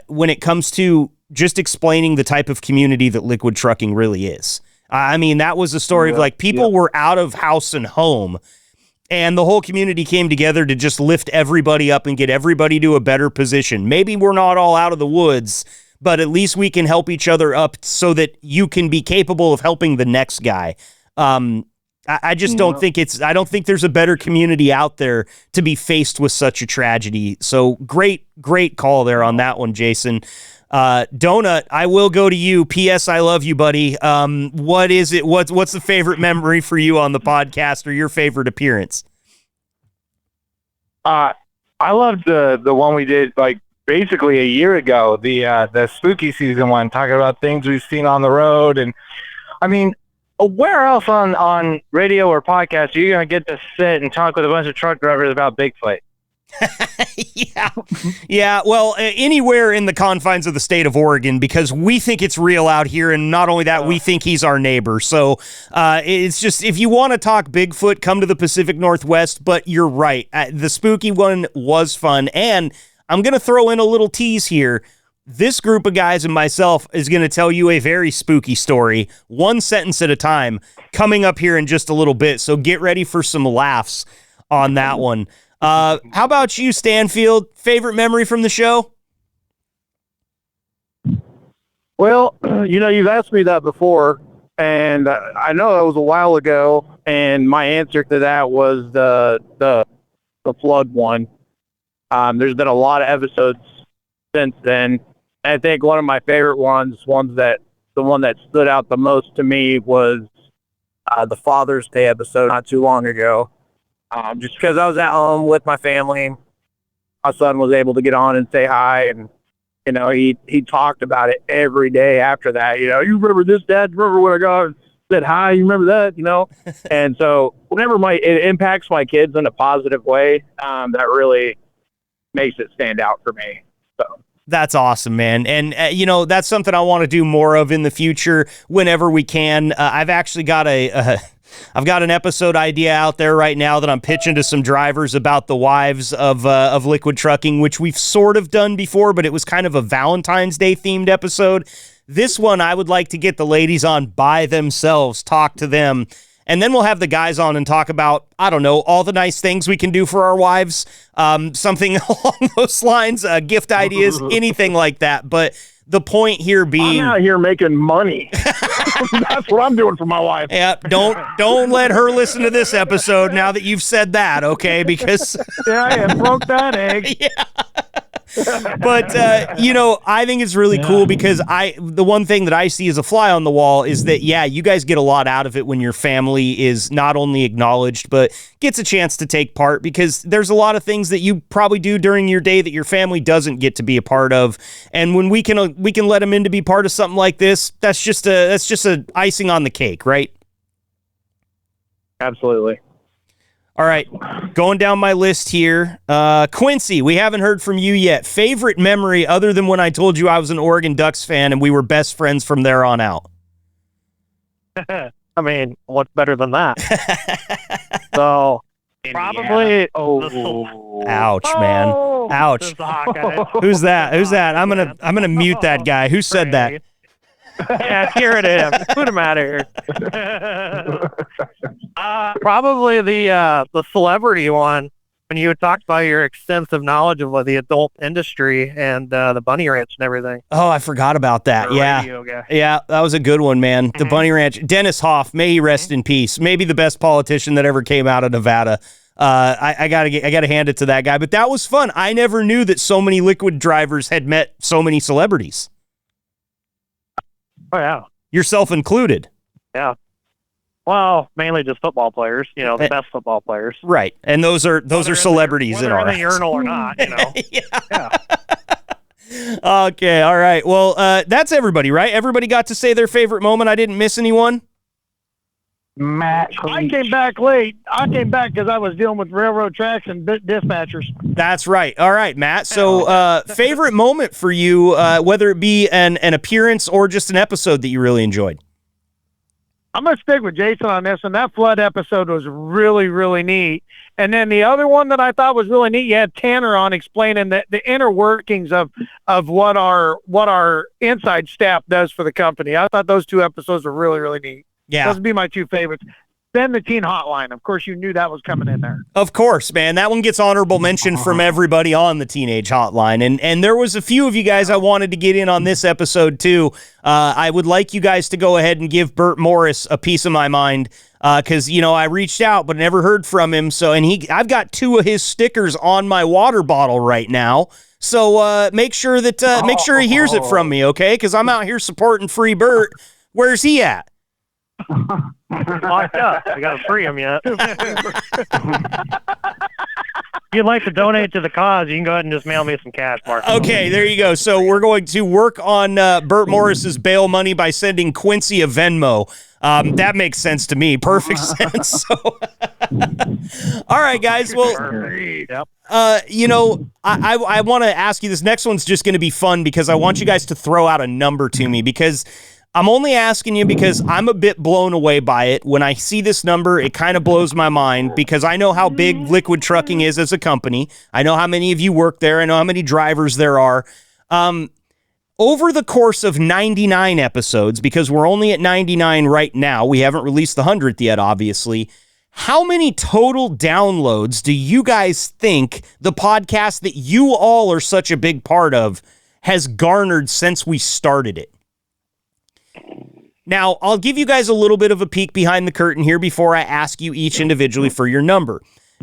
when it comes to just explaining the type of community that liquid trucking really is. I mean, that was a story of people were out of house and home, and the whole community came together to just lift everybody up and get everybody to a better position. Maybe we're not all out of the woods, but at least we can help each other up so that you can be capable of helping the next guy. I just don't think I don't think there's a better community out there to be faced with such a tragedy. So great call there on that one, Jason. Donut, I will go to you. P.S. I love you, buddy. What is it? What's the favorite memory for you on the podcast or your favorite appearance? I loved the one we did basically a year ago, the spooky season one, talking about things we've seen on the road. And I mean, where else on radio or podcast are you going to get to sit and talk with a bunch of truck drivers about Bigfoot? Yeah. Well, anywhere in the confines of the state of Oregon, because we think it's real out here. And not only that, we think he's our neighbor. So it's just, if you want to talk Bigfoot, come to the Pacific Northwest. But you're right. The spooky one was fun. And I'm going to throw in a little tease here. This group of guys and myself is going to tell you a very spooky story, one sentence at a time, coming up here in just a little bit. So get ready for some laughs on that one. How about you, Stanfield? Favorite memory from the show? Well, you've asked me that before, and I know that was a while ago, and my answer to that was the flood one. There's been a lot of episodes since then. I think one of my favorite the one that stood out the most to me was the Father's Day episode not too long ago. Just because I was at home with my family, my son was able to get on and say hi, and he talked about it every day after that. You remember this, Dad? Remember when I got and said hi? You remember that? And so whenever it impacts my kids in a positive way, that really makes it stand out for me. So. That's awesome, man. And, that's something I want to do more of in the future whenever we can. I've actually got I've got an episode idea out there right now that I'm pitching to some drivers about the wives of liquid trucking, which we've sort of done before, but it was kind of a Valentine's Day themed episode. This one, I would like to get the ladies on by themselves, talk to them, and then we'll have the guys on and talk about, I don't know, all the nice things we can do for our wives, something along those lines, gift ideas, anything like that. But the point here being, I'm out here making money. That's what I'm doing for my wife. Yeah, don't let her listen to this episode now that you've said that, okay? Because I broke that egg. Yeah. But I think it's really cool because the one thing that I see as a fly on the wall is that you guys get a lot out of it when your family is not only acknowledged but gets a chance to take part, because there's a lot of things that you probably do during your day that your family doesn't get to be a part of, and when we can let them in to be part of something like this, that's just a icing on the cake, right? Absolutely. All right, going down my list here. Quincy, we haven't heard from you yet. Favorite memory other than when I told you I was an Oregon Ducks fan and we were best friends from there on out? I mean, what's better than that? So, probably... Ouch, man. Ouch. Who's that? I'm gonna mute that guy. Who said that? Yeah, hear it him. Put him out of here. Probably the celebrity one, when you had talked about your extensive knowledge of the adult industry and the bunny ranch and everything. Oh, I forgot about that. Yeah, that was a good one, man. The bunny ranch. Dennis Hoff, may he rest in peace. Maybe the best politician that ever came out of Nevada. I gotta hand it to that guy. But that was fun. I never knew that so many liquid drivers had met so many celebrities. Oh, yeah. Yourself included. Yeah. Well, mainly just football players, the best football players. Right. And those are celebrities in our eyes. Whether in the urinal or not, Yeah. Okay, all right. Well, that's everybody, right? Everybody got to say their favorite moment. I didn't miss anyone? Matt, I came back late. I came back because I was dealing with railroad tracks and dispatchers. That's right. All right, Matt. So, favorite moment for you, whether it be an appearance or just an episode that you really enjoyed? I'm going to stick with Jason on this, and that flood episode was really, really neat. And then the other one that I thought was really neat, you had Tanner on explaining the inner workings of what our inside staff does for the company. I thought those two episodes were really, really neat. Yeah. Those would be my two favorites. Then the teen hotline. Of course, you knew that was coming in there. Of course, man. That one gets honorable mention from everybody on the teenage hotline. And there was a few of you guys I wanted to get in on this episode, too. I would like you guys to go ahead and give Bert Morris a piece of my mind, because, I reached out but never heard from him. So, I've got 2 of his stickers on my water bottle right now. So make sure he hears it from me, okay? Because I'm out here supporting Free Bert. Where's he at? Locked up. I gotta free him yet. If you'd like to donate to the cause, you can go ahead and just mail me some cash, Mark. Okay, there you go. So we're going to work on Bert Morris's bail money by sending Quincy a Venmo. That makes sense to me. Perfect sense. So, all right, guys. Well, I want to ask you, this next one's just going to be fun because I want you guys to throw out a number to me, because I'm only asking you because I'm a bit blown away by it. When I see this number, it kind of blows my mind because I know how big Liquid Trucking is as a company. I know how many of you work there. I know how many drivers there are. Over the course of 99 episodes, because we're only at 99 right now, we haven't released the 100th yet, obviously. How many total downloads do you guys think the podcast that you all are such a big part of has garnered since we started it? Now, I'll give you guys a little bit of a peek behind the curtain here before I ask you each individually for your number.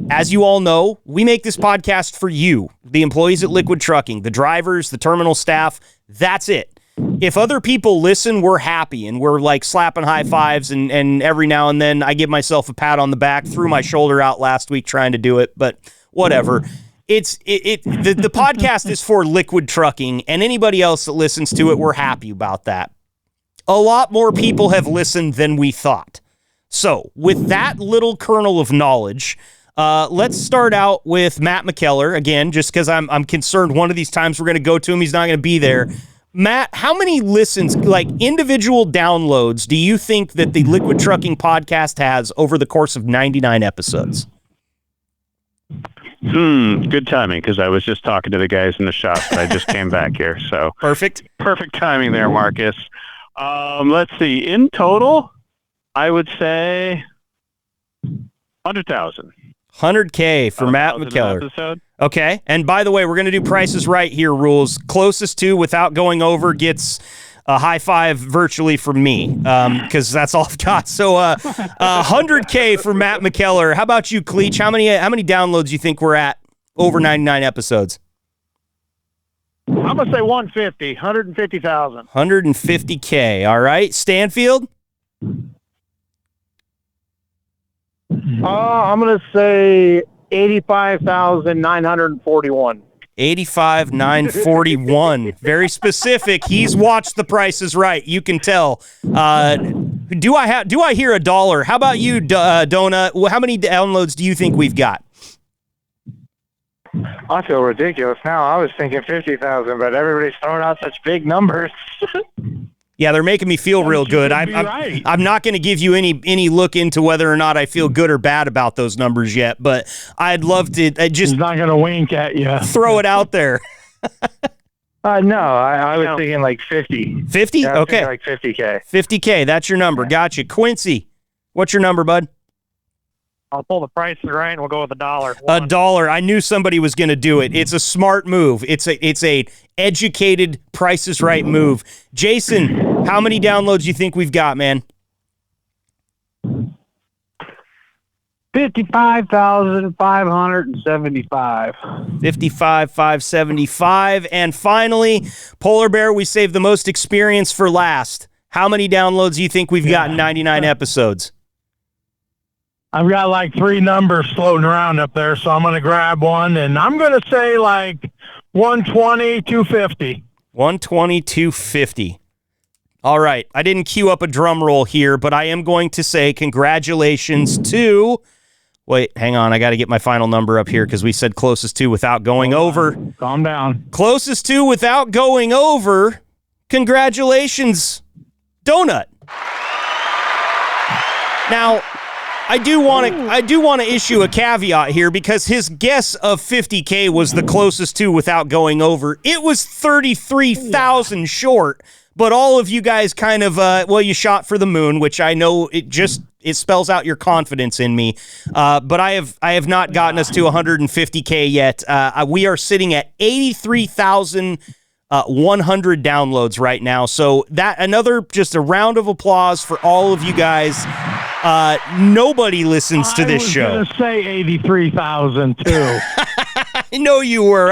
As you all know, we make this podcast for you, the employees at Liquid Trucking, the drivers, the terminal staff, That's it. If other people listen, we're happy, and we're like slapping high fives, and every now and then I give myself a pat on the back. Threw my shoulder out last week trying to do it, but whatever. The podcast is for liquid trucking, and anybody else that listens to it, we're happy about that. A lot more people have listened than we thought. So with that little kernel of knowledge, let's start out with Matt McKellar again, just because I'm concerned one of these times we're going to go to him, he's not going to be there. Matt, how many listens, like individual downloads, do you think that the Liquid Trucking Podcast has over the course of 99 episodes? Good timing, because I was just talking to the guys in the shop. I just came back here, so Perfect timing there, Marcus. Let's see. In total, I would say 100,000. 100K for Matt McKellar. Episode. Okay, and by the way, we're going to do prices right here rules. Closest to without going over gets a high five virtually from me, because that's all I've got. So 100K for Matt McKellar. How about you, Cleach? How many downloads do you think we're at over 99 episodes? I'm going to say 150,000. 150K, all right. Stanfield? I'm going to say 85,941. 85,941. Very specific. He's watched The Price is Right. You can tell. Do I hear a dollar? How about you, Donut? How many downloads do you think we've got? I feel ridiculous now. I was thinking 50,000, but everybody's throwing out such big numbers. Yeah, they're making me feel real good. I'm not going to give you any look into whether or not I feel good or bad about those numbers yet, but I'd love to just... He's not going to wink at you. Throw it out there. No, I was thinking like 50. 50? Yeah, okay. Like 50K. 50K, that's your number. Gotcha. Quincy, what's your number, bud? I'll pull the price right and we'll go with $1. $1. I knew somebody was going to do it. It's a smart move. It's a educated Price is Right move. Jason, how many downloads do you think we've got, man? 55,575. 55,575. And finally, Polar Bear, we saved the most experience for last. How many downloads do you think we've got in 99 episodes? I've got like 3 numbers floating around up there, so I'm going to grab one, and I'm going to say like 120, 250. 120, 250. All right. I didn't queue up a drum roll here, but I am going to say congratulations to... Wait, hang on. I got to get my final number up here because we said closest to without going over. Calm down. Closest to without going over. Congratulations, Donut. Now... I do want to issue a caveat here because his guess of 50K was the closest to without going over. It was 33,000 short, but all of you guys kind of you shot for the moon, which I know it spells out your confidence in me. But I have not gotten us to 150K yet. We are sitting at 83,100 downloads right now. So just a round of applause for all of you guys. Nobody listens to this show. I was going to say 83,000 too. I know you were.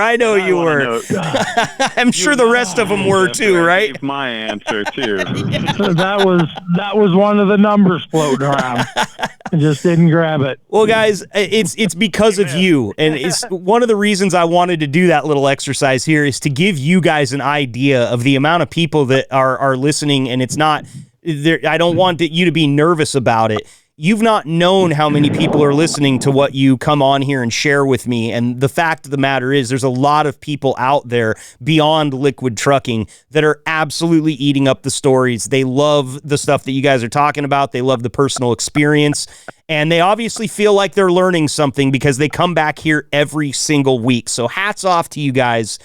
I'm sure the rest of them were too, right? My answer too. that was one of the numbers floating around. I just didn't grab it. Well, guys, it's because of you, and it's one of the reasons I wanted to do that little exercise here is to give you guys an idea of the amount of people that are listening, and it's not. I don't want you to be nervous about it. You've not known how many people are listening to what you come on here and share with me. And the fact of the matter is there's a lot of people out there beyond Liquid Trucking that are absolutely eating up the stories. They love the stuff that you guys are talking about. They love the personal experience. And they obviously feel like they're learning something because they come back here every single week. So hats off to you guys.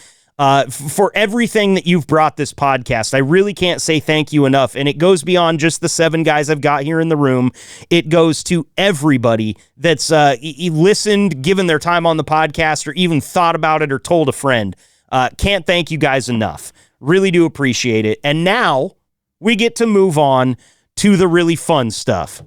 For everything that you've brought this podcast. I really can't say thank you enough. And it goes beyond just the 7 guys I've got here in the room. It goes to everybody that's listened, given their time on the podcast, or even thought about it or told a friend. Can't thank you guys enough. Really do appreciate it. And now we get to move on to the really fun stuff.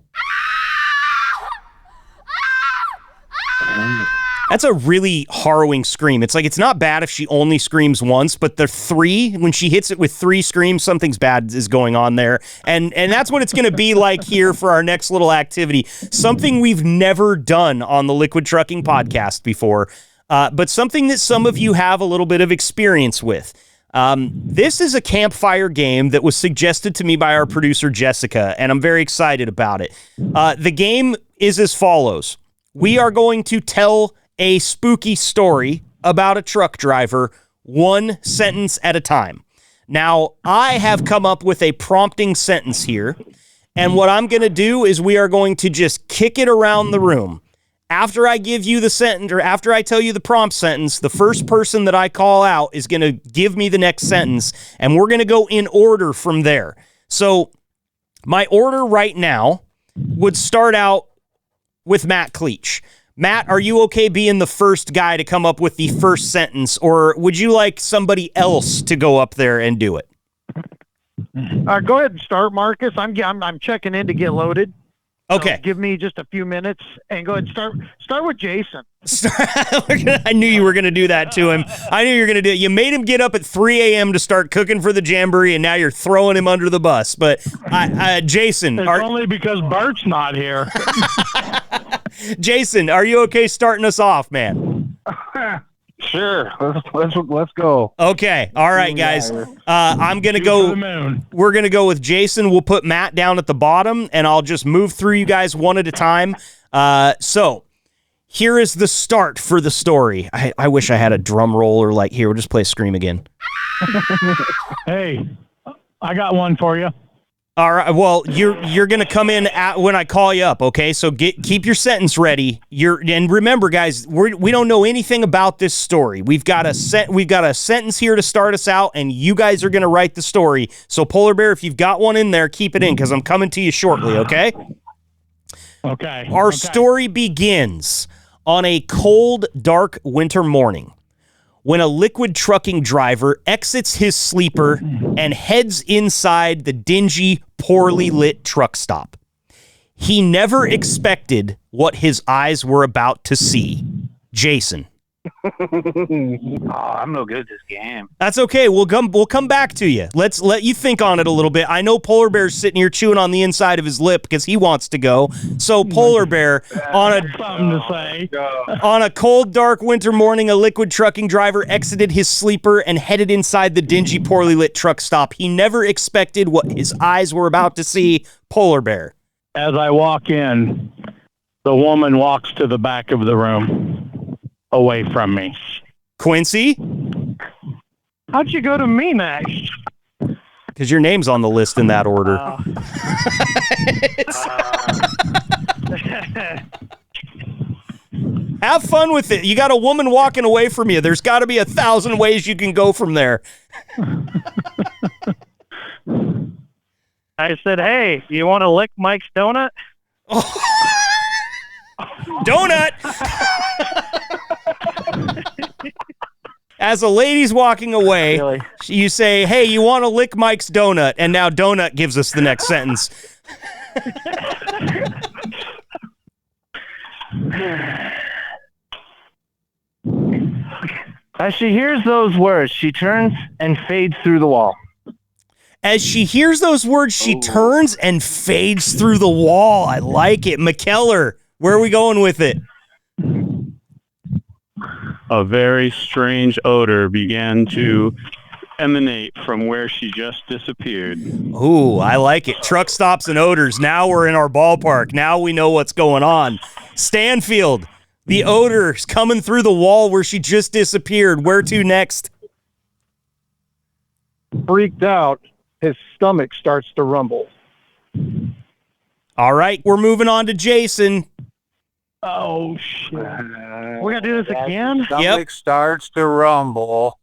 That's a really harrowing scream. It's like, it's not bad if she only screams once, but the 3, when she hits it with 3 screams, something's bad is going on there. And that's what it's going to be like here for our next little activity. Something we've never done on the Liquid Trucking Podcast before, but something that some of you have a little bit of experience with. This is a campfire game that was suggested to me by our producer, Jessica, and I'm very excited about it. The game is as follows. We are going to tell a spooky story about a truck driver, one sentence at a time. Now, I have come up with a prompting sentence here, and what I'm going to do is we are going to just kick it around the room. After I give you the sentence, or after I tell you the prompt sentence, the first person that I call out is going to give me the next sentence, and we're going to go in order from there. So my order right now would start out with Matt Cleach. Matt, are you okay being the first guy to come up with the first sentence, or would you like somebody else to go up there and do it? Go ahead and start, Marcus. I'm checking in to get loaded. Okay. So give me just a few minutes and go ahead and start with Jason. I knew you were going to do that to him. I knew you were going to do it. You made him get up at 3 a.m. to start cooking for the jamboree, and now you're throwing him under the bus. But Jason. It's only because Bart's not here. Jason, are you okay starting us off, man? Sure. Let's go. Okay. All right, guys. I'm going to go. We're going to go with Jason. We'll put Matt down at the bottom, and I'll just move through you guys one at a time. So here is the start for the story. I wish I had a drum roll or like, here, we'll just play a scream again. Hey, I got one for you. All right. Well, you're going to come in when I call you up, okay? So keep your sentence ready. And remember, guys, we don't know anything about this story. We've got a sentence here to start us out, and you guys are going to write the story. So Polar Bear, if you've got one in there, keep it in because I'm coming to you shortly, okay? Okay. Our story begins on a cold, dark winter morning, when a Liquid Trucking driver exits his sleeper and heads inside the dingy, poorly lit truck stop. He never expected what his eyes were about to see. Jason. I'm no good at this game. That's okay. We'll come back to you. Let's let you think on it a little bit. I know Polar Bear's sitting here chewing on the inside of his lip because he wants to go. So Polar Bear, on a cold, dark winter morning, a Liquid Trucking driver exited his sleeper and headed inside the dingy, poorly lit truck stop. He never expected what his eyes were about to see. Polar Bear. As I walk in, the woman walks to the back of the room, away from me. Quincy? How'd you go to me next? Because your name's on the list in that order. Have fun with it. You got a woman walking away from you. There's got to be 1,000 ways you can go from there. I said, hey, you want to lick Mike's donut? Donut! As a lady's walking away, really? You say, hey, you want to lick Mike's donut? And now Donut gives us the next sentence. As she hears those words, she turns and fades through the wall. As she hears those words, she turns and fades through the wall. I like it. McKellar, where are we going with it? A very strange odor began to emanate from where she just disappeared. Ooh, I like it. Truck stops and odors. Now we're in our ballpark. Now we know what's going on. Stanfield, the odor's coming through the wall where she just disappeared. Where to next? Freaked out, his stomach starts to rumble. All right, we're moving on to Jason. Oh, shit. We're going to do this again? Stomach starts to rumble.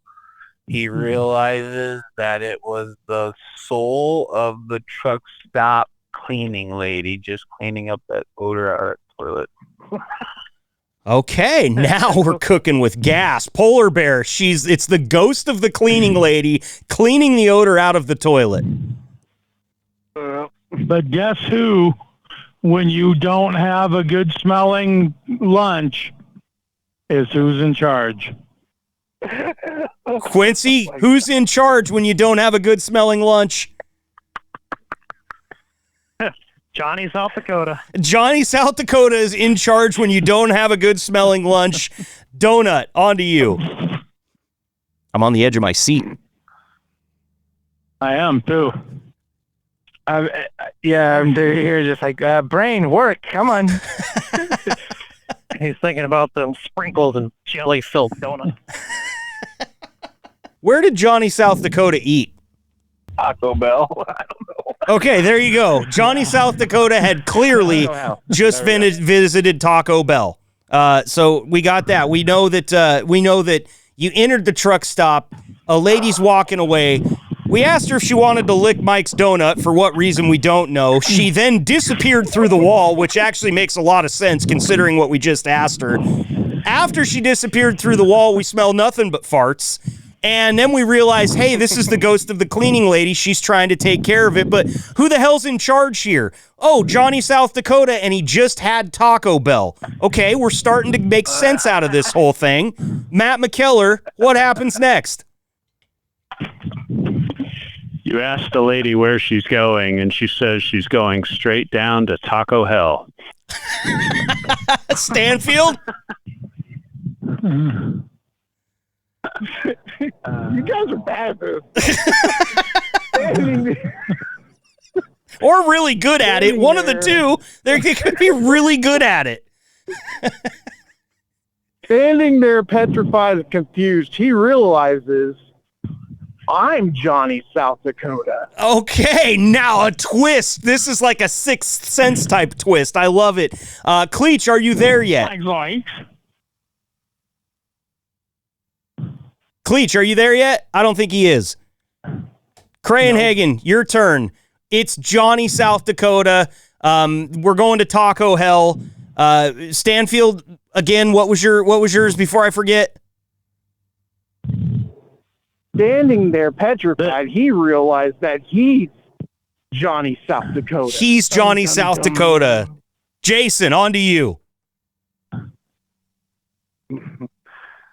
He realizes that it was the soul of the truck stop cleaning lady just cleaning up that odor out of the toilet. Okay, now we're cooking with gas. Polar Bear, it's the ghost of the cleaning lady cleaning the odor out of the toilet. But guess who, when you don't have a good smelling lunch, is who's in charge. Quincy, who's in charge when you don't have a good smelling lunch? Johnny, South Dakota. Johnny, South Dakota is in charge when you don't have a good smelling lunch. Donut, on to you. I'm on the edge of my seat. I am too. I'm here just like, brain, work, come on. He's thinking about them sprinkles and jelly-filled donuts. Where did Johnny, South Dakota eat? Taco Bell. I don't know. Okay, there you go. Johnny, South Dakota had clearly just visited Taco Bell. So we got that. We know that you entered the truck stop. A lady's walking away. We asked her if she wanted to lick Mike's donut. For what reason, we don't know. She then disappeared through the wall, which actually makes a lot of sense considering what we just asked her. After she disappeared through the wall, we smell nothing but farts. And then we realized, hey, this is the ghost of the cleaning lady. She's trying to take care of it. But who the hell's in charge here? Oh, Johnny, South Dakota, and he just had Taco Bell. Okay, we're starting to make sense out of this whole thing. Matt McKellar, what happens next? You asked the lady where she's going, and she says she's going straight down to Taco Hell. Stanfield? You guys are bad, boo. Or really good at it. One of the two. They could be really good at it. Standing there petrified and confused, he realizes I'm Johnny, South Dakota. Okay, now a twist. This is like a Sixth Sense type twist. I love it. Cleach, are you there yet? Cleach, are you there yet? I don't think he is. Crayenhagen, your turn. It's Johnny, South Dakota. We're going to Taco Hell. Stanfield, again, what was yours before I forget? Standing there petrified, he realized that he's Johnny, South Dakota. He's Johnny, South Dakota. Jason, on to you.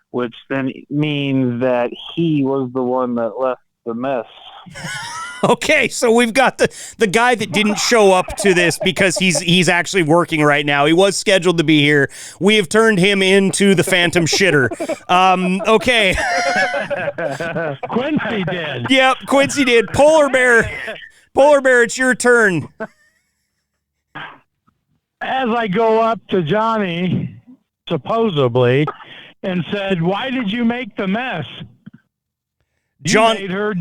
Which then means that he was the one that left the mess. Okay, so we've got the guy that didn't show up to this because he's actually working right now. He was scheduled to be here. We have turned him into the phantom shitter. Okay. Quincy did. Yep, Quincy did. Polar Bear, it's your turn. As I go up to Johnny, supposedly, and said, "Why did you make the mess?" John made her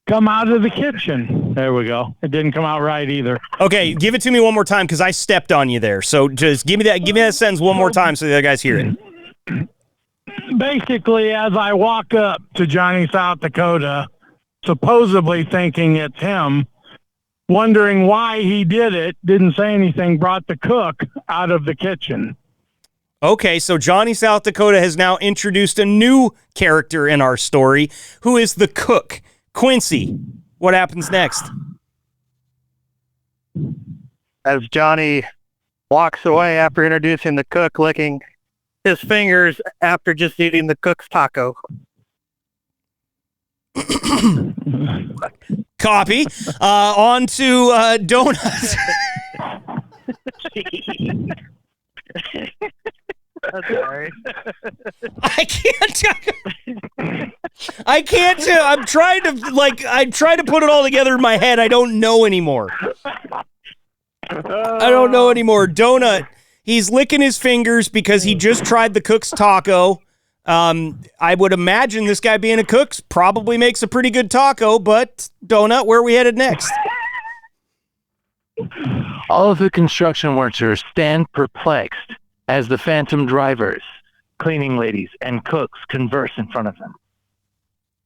come out of the kitchen. There we go. It didn't come out right either. Okay, give it to me one more time because I stepped on you there. So just give me that sentence one more time so the other guys hear it. Basically, as I walk up to Johnny, South Dakota, supposedly thinking it's him, wondering why he did it, didn't say anything, brought the cook out of the kitchen. Okay, so Johnny, South Dakota has now introduced a new character in our story, who is the cook. Quincy, what happens next? As Johnny walks away after introducing the cook, licking his fingers after just eating the cook's taco. Copy. On to donuts. Sorry. I can't. I'm trying to put it all together in my head. I don't know anymore. Donut. He's licking his fingers because he just tried the cook's taco. I would imagine this guy being a cook probably makes a pretty good taco, but Donut, where are we headed next? All of the construction workers stand perplexed as the phantom drivers, cleaning ladies, and cooks converse in front of them.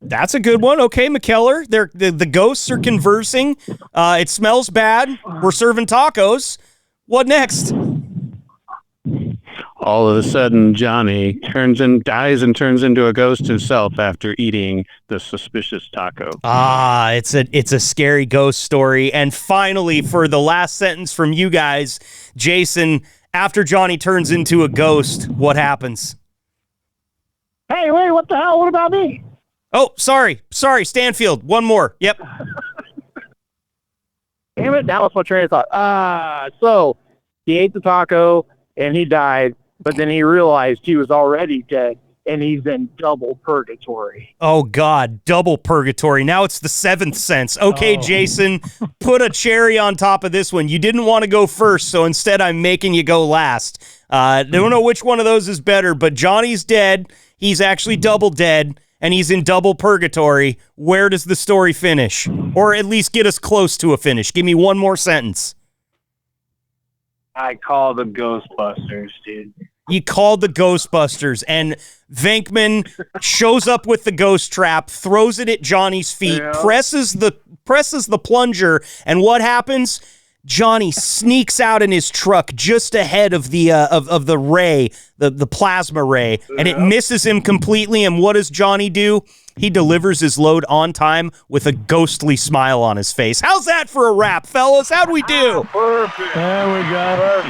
That's a good one. Okay, McKellar. The ghosts are conversing. It smells bad. We're serving tacos. What next? All of a sudden, Johnny dies and turns into a ghost himself after eating the suspicious taco. It's a scary ghost story. And finally, for the last sentence from you guys, Jason, After Johnny turns into a ghost, what happens? Hey, wait, what the hell? What about me? Oh, sorry, Stanfield. One more. Yep. Damn it, that was my train of thought. So he ate the taco and he died, but then he realized he was already dead and he's in double purgatory. Oh, God, double purgatory. Now it's the seventh sense. Okay, Jason, put a cherry on top of this one. You didn't want to go first, so instead I'm making you go last. Don't know which one of those is better, but Johnny's dead. He's actually double dead, and he's in double purgatory. Where does the story finish? Or at least get us close to a finish. Give me one more sentence. I call the Ghostbusters, dude. You called the Ghostbusters, and Venkman shows up with the ghost trap, throws it at Johnny's feet, presses the plunger, and what happens? Johnny sneaks out in his truck just ahead of the of the ray, the plasma ray, and it misses him completely. And what does Johnny do? He delivers his load on time with a ghostly smile on his face. How's that for a wrap, fellas? How'd we do? Perfect. There we go.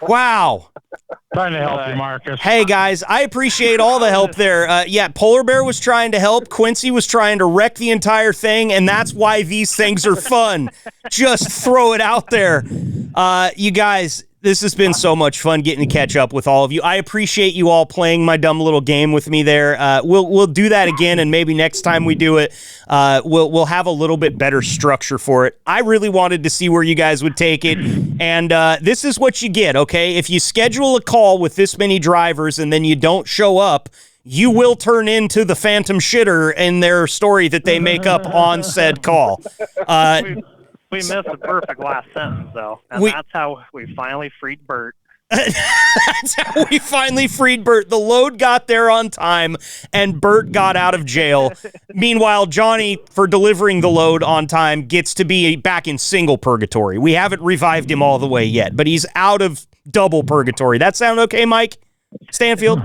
Wow. Trying to help you, Marcus. Hey, guys, I appreciate all the help there. Yeah, Polar Bear was trying to help. Quincy was trying to wreck the entire thing, and that's why these things are fun. Just throw it out there. You guys, this has been so much fun getting to catch up with all of you. I appreciate you all playing my dumb little game with me there. We'll do that again, and maybe next time we do it, we'll have a little bit better structure for it. I really wanted to see where you guys would take it, and this is what you get, okay? If you schedule a call with this many drivers and then you don't show up, you will turn into the phantom shitter in their story that they make up on said call. We missed the perfect last sentence, though, and that's how we finally freed Bert. That's how we finally freed Bert. The load got there on time, and Bert got out of jail. Meanwhile, Johnny, for delivering the load on time, gets to be back in single purgatory. We haven't revived him all the way yet, but he's out of double purgatory. That sound okay, Mike? Stanfield?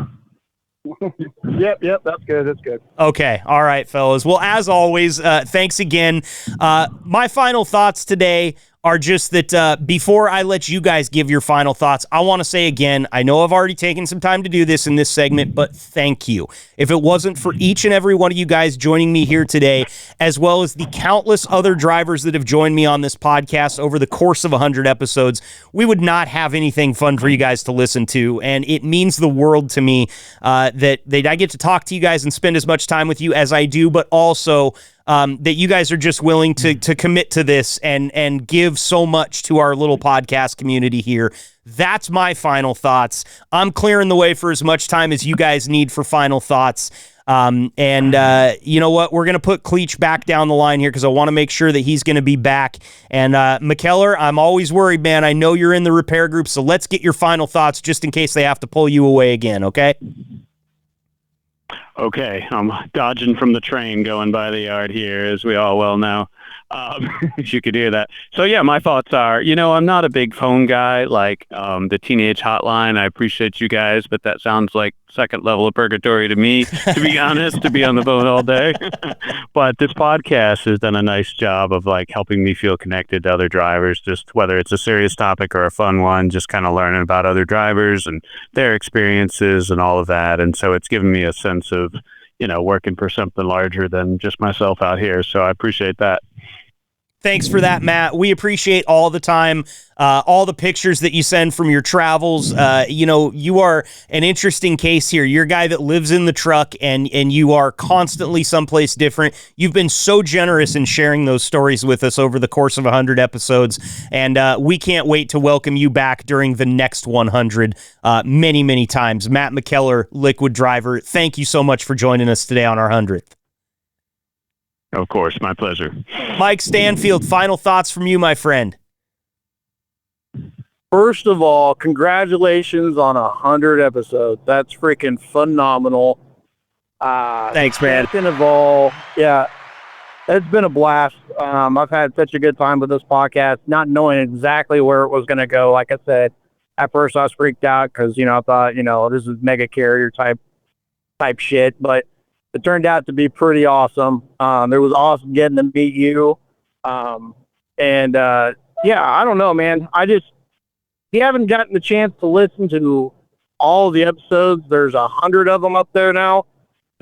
Yep, that's good. Okay, all right, fellas. Well, as always, thanks again. My final thoughts today are just that before I let you guys give your final thoughts, I want to say again, I know I've already taken some time to do this in this segment, but thank you. If it wasn't for each and every one of you guys joining me here today, as well as the countless other drivers that have joined me on this podcast over the course of 100 episodes, we would not have anything fun for you guys to listen to, and it means the world to me that I get to talk to you guys and spend as much time with you as I do, but also that you guys are just willing to commit to this and give so much to our little podcast community here. That's my final thoughts. I'm clearing the way for as much time as you guys need for final thoughts. You know what? We're going to put Cleach back down the line here because I want to make sure that he's going to be back. And McKellar, I'm always worried, man. I know you're in the repair group, so let's get your final thoughts just in case they have to pull you away again, okay? Okay, I'm dodging from the train going by the yard here, as we all well know. You could hear that. So yeah, my thoughts are, I'm not a big phone guy like the teenage hotline. I appreciate you guys, but that sounds like second level of purgatory to me, to be honest, to be on the phone all day. But this podcast has done a nice job of like helping me feel connected to other drivers, just whether it's a serious topic or a fun one, just kind of learning about other drivers and their experiences and all of that. And so it's given me a sense of, working for something larger than just myself out here. So I appreciate that. Thanks for that, Matt. We appreciate all the time, all the pictures that you send from your travels. You are an interesting case here. You're a guy that lives in the truck and you are constantly someplace different. You've been so generous in sharing those stories with us over the course of 100 episodes. And we can't wait to welcome you back during the next 100 many, many times. Matt McKellar, Liquid Driver, thank you so much for joining us today on our 100th. Of course, my pleasure. Mike Stanfield, final thoughts from you, my friend. First of all, congratulations on 100 episodes. That's freaking phenomenal. Thanks, man. Second of all, yeah, it's been a blast. I've had such a good time with this podcast, not knowing exactly where it was going to go. Like I said, at first I was freaked out because, I thought, this is mega carrier type shit, but it turned out to be pretty awesome. It was awesome getting to meet you. And Yeah, I don't know, man. If you haven't gotten the chance to listen to all the episodes, there's 100 of them up there now.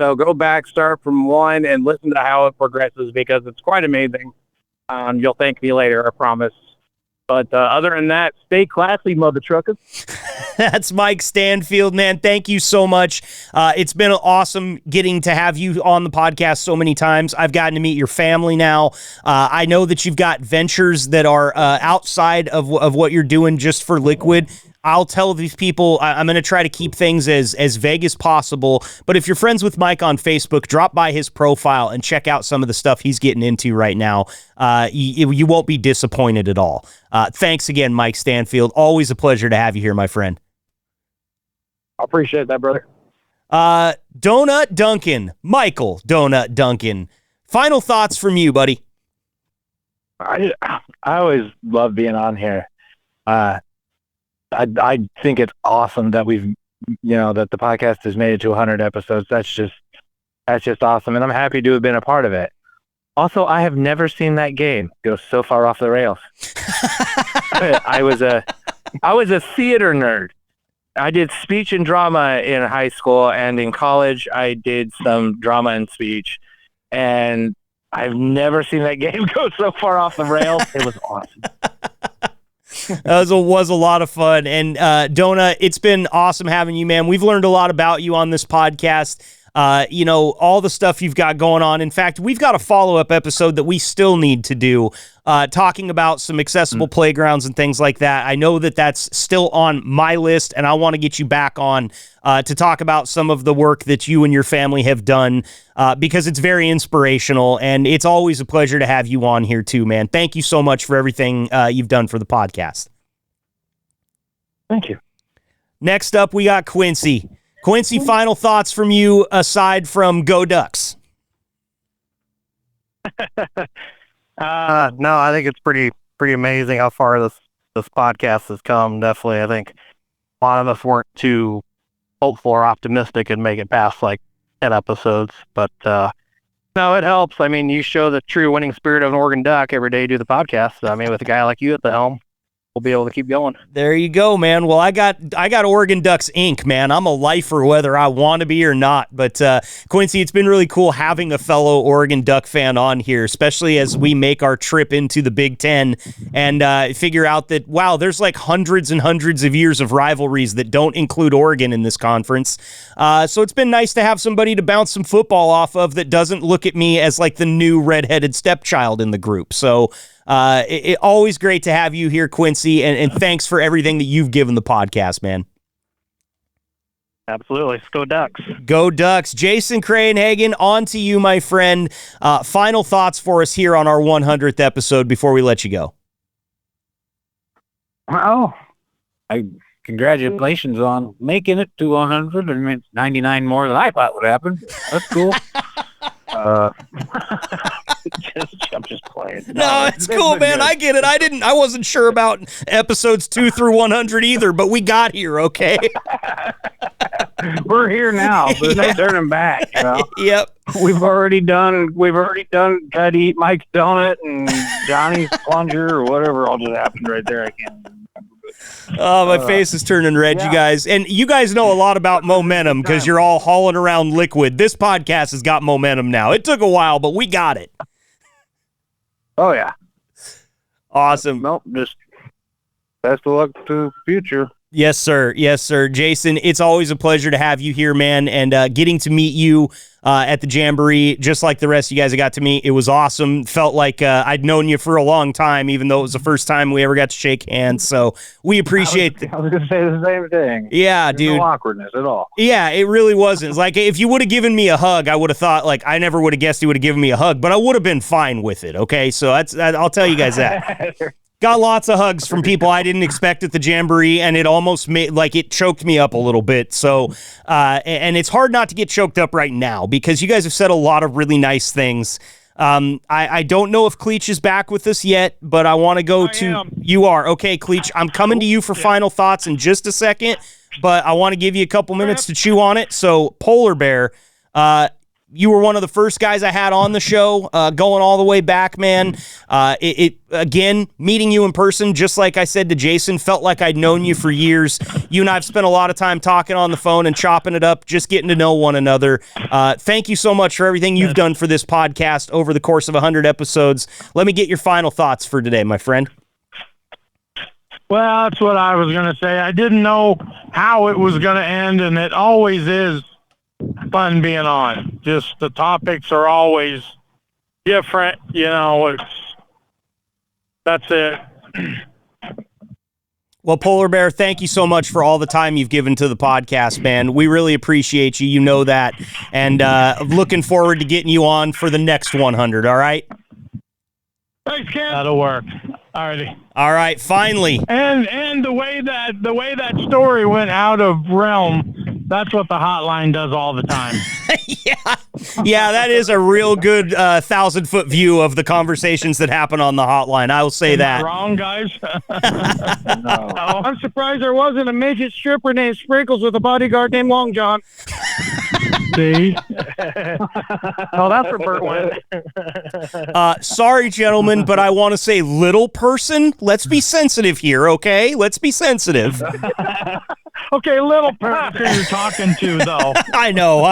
So go back, start from one, and listen to how it progresses because it's quite amazing. You'll thank me later, I promise. But other than that, stay classy, mother truckers. That's Mike Stanfield, man. Thank you so much. It's been awesome getting to have you on the podcast so many times. I've gotten to meet your family now. I know that you've got ventures that are outside of what you're doing just for Liquid. I'll tell these people I'm going to try to keep things as vague as possible. But if you're friends with Mike on Facebook, drop by his profile and check out some of the stuff he's getting into right now. You won't be disappointed at all. Thanks again, Mike Stanfield. Always a pleasure to have you here, my friend. I appreciate that, brother. Donut Duncan, Michael Donut Duncan. Final thoughts from you, buddy. I always love being on here. I think it's awesome that that the podcast has made it to 100 episodes. That's just awesome, and I'm happy to have been a part of it. Also, I have never seen that game go so far off the rails. I was a theater nerd. I did speech and drama in high school, and in college I did some drama and speech, and I've never seen that game go so far off the rails. It was awesome. That was a lot of fun. And Donut, it's been awesome having you, man. We've learned a lot about you on this podcast. All the stuff you've got going on. In fact, we've got a follow-up episode that we still need to do, talking about some accessible playgrounds and things like that. I know that that's still on my list, and I want to get you back on to talk about some of the work that you and your family have done, because it's very inspirational, and it's always a pleasure to have you on here too, man. Thank you so much for everything you've done for the podcast. Thank you. Next up, we got Quincy. Quincy, final thoughts from you aside from Go Ducks. No, I think it's pretty amazing how far this podcast has come. Definitely, I think a lot of us weren't too hopeful or optimistic and make it past like 10 episodes. But no, it helps. I mean, you show the true winning spirit of an Oregon Duck every day you do the podcast. So, I mean, with a guy like you at the helm, we'll be able to keep going. There you go, man. Well, I got Oregon Ducks Inc., man. I'm a lifer whether I want to be or not. But Quincy, it's been really cool having a fellow Oregon Duck fan on here, especially as we make our trip into the Big Ten and figure out that, wow, there's like hundreds and hundreds of years of rivalries that don't include Oregon in this conference. So it's been nice to have somebody to bounce some football off of that doesn't look at me as like the new redheaded stepchild in the group. So it always great to have you here, Quincy, and thanks for everything that you've given the podcast, man. Absolutely. Let's go Ducks. Go Ducks. Jason Cranehagen, on to you, my friend. Final thoughts for us here on our 100th episode before we let you go. Well, congratulations on making it to 100. I mean, it's 99 more than I thought would happen. That's cool. I'm just playing. No, it's cool, man. I get it. I wasn't sure about episodes 2 through 100 either, but we got here, okay? We're here now. There's no turning back. You know? Yep. We've already done Got to Eat Mike's Donut and Johnny's Plunger or whatever all just happened right there. I can't remember. Oh, my face is turning red, you guys. And you guys know a lot about momentum because you're all hauling around Liquid. This podcast has got momentum now. It took a while, but we got it. Oh, yeah. Awesome. Nope, just best of luck to the future. Yes, sir. Yes, sir. Jason, it's always a pleasure to have you here, man, and getting to meet you at the Jamboree, just like the rest of you guys I got to meet. It was awesome. Felt like I'd known you for a long time, even though it was the first time we ever got to shake hands. So we appreciate I was going to say the same thing. Yeah, There's dude. no awkwardness at all. Yeah, it really wasn't. It's like, if you would have given me a hug, I would have thought, like, I never would have guessed you would have given me a hug, but I would have been fine with it, okay? So I'll tell you guys that. Got lots of hugs from people I didn't expect at the Jamboree, and it almost made, like, it choked me up a little bit. So, and it's hard not to get choked up right now because you guys have said a lot of really nice things. I don't know if Cleach is back with us yet, but I want to go to... You are. Okay, Cleach, I'm coming to you for final thoughts in just a second, but I want to give you a couple minutes to chew on it. So, Polar Bear, You were one of the first guys I had on the show, going all the way back, man. Again, meeting you in person, just like I said to Jason, felt like I'd known you for years. You and I have spent a lot of time talking on the phone and chopping it up, just getting to know one another. Thank you so much for everything you've done for this podcast over the course of 100 episodes. Let me get your final thoughts for today, my friend. Well, that's what I was going to say. I didn't know how it was going to end, and it always is fun being on. Just the topics are always different, that's it. Well, Polar Bear, thank you so much for all the time you've given to the podcast, man. We really appreciate you. You know that. And looking forward to getting you on for the next 100, all right? Thanks, Ken. That'll work. Alrighty. All right, finally. And the way that story went out of realm, that's what the hotline does all the time. Yeah, that is a real good 1,000-foot view of the conversations that happen on the hotline. I will say that. Wrong, guys. No. I'm surprised there wasn't a midget stripper named Sprinkles with a bodyguard named Long John. See? Oh, that's where Bert went. Sorry, gentlemen, but I want to say little person. Let's be sensitive here, okay? Let's be sensitive. Okay, little person you're talking to, though. I know.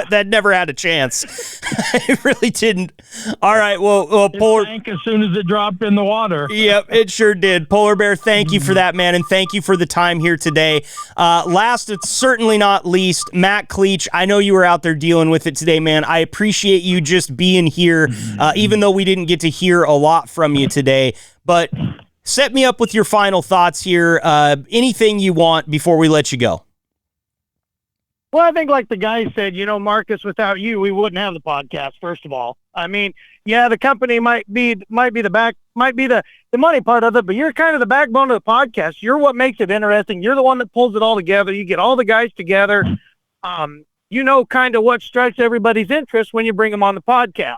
That never had a chance. It really didn't. All right, well, Polar... As soon as it dropped in the water. Yep, it sure did. Polar Bear, thank you for that, man, and thank you for the time here today. Last, it's certainly not least, Matt Cleach, I know you were out there dealing with it today, man. I appreciate you just being here, even though we didn't get to hear a lot from you today. But set me up with your final thoughts here. Anything you want before we let you go. Well, I think like the guy said, Marcus, without you, we wouldn't have the podcast, first of all. I mean, yeah, the company might be the money part of it, but you're kind of the backbone of the podcast. You're what makes it interesting. You're the one that pulls it all together. You get all the guys together. Kind of what strikes everybody's interest when you bring them on the podcast.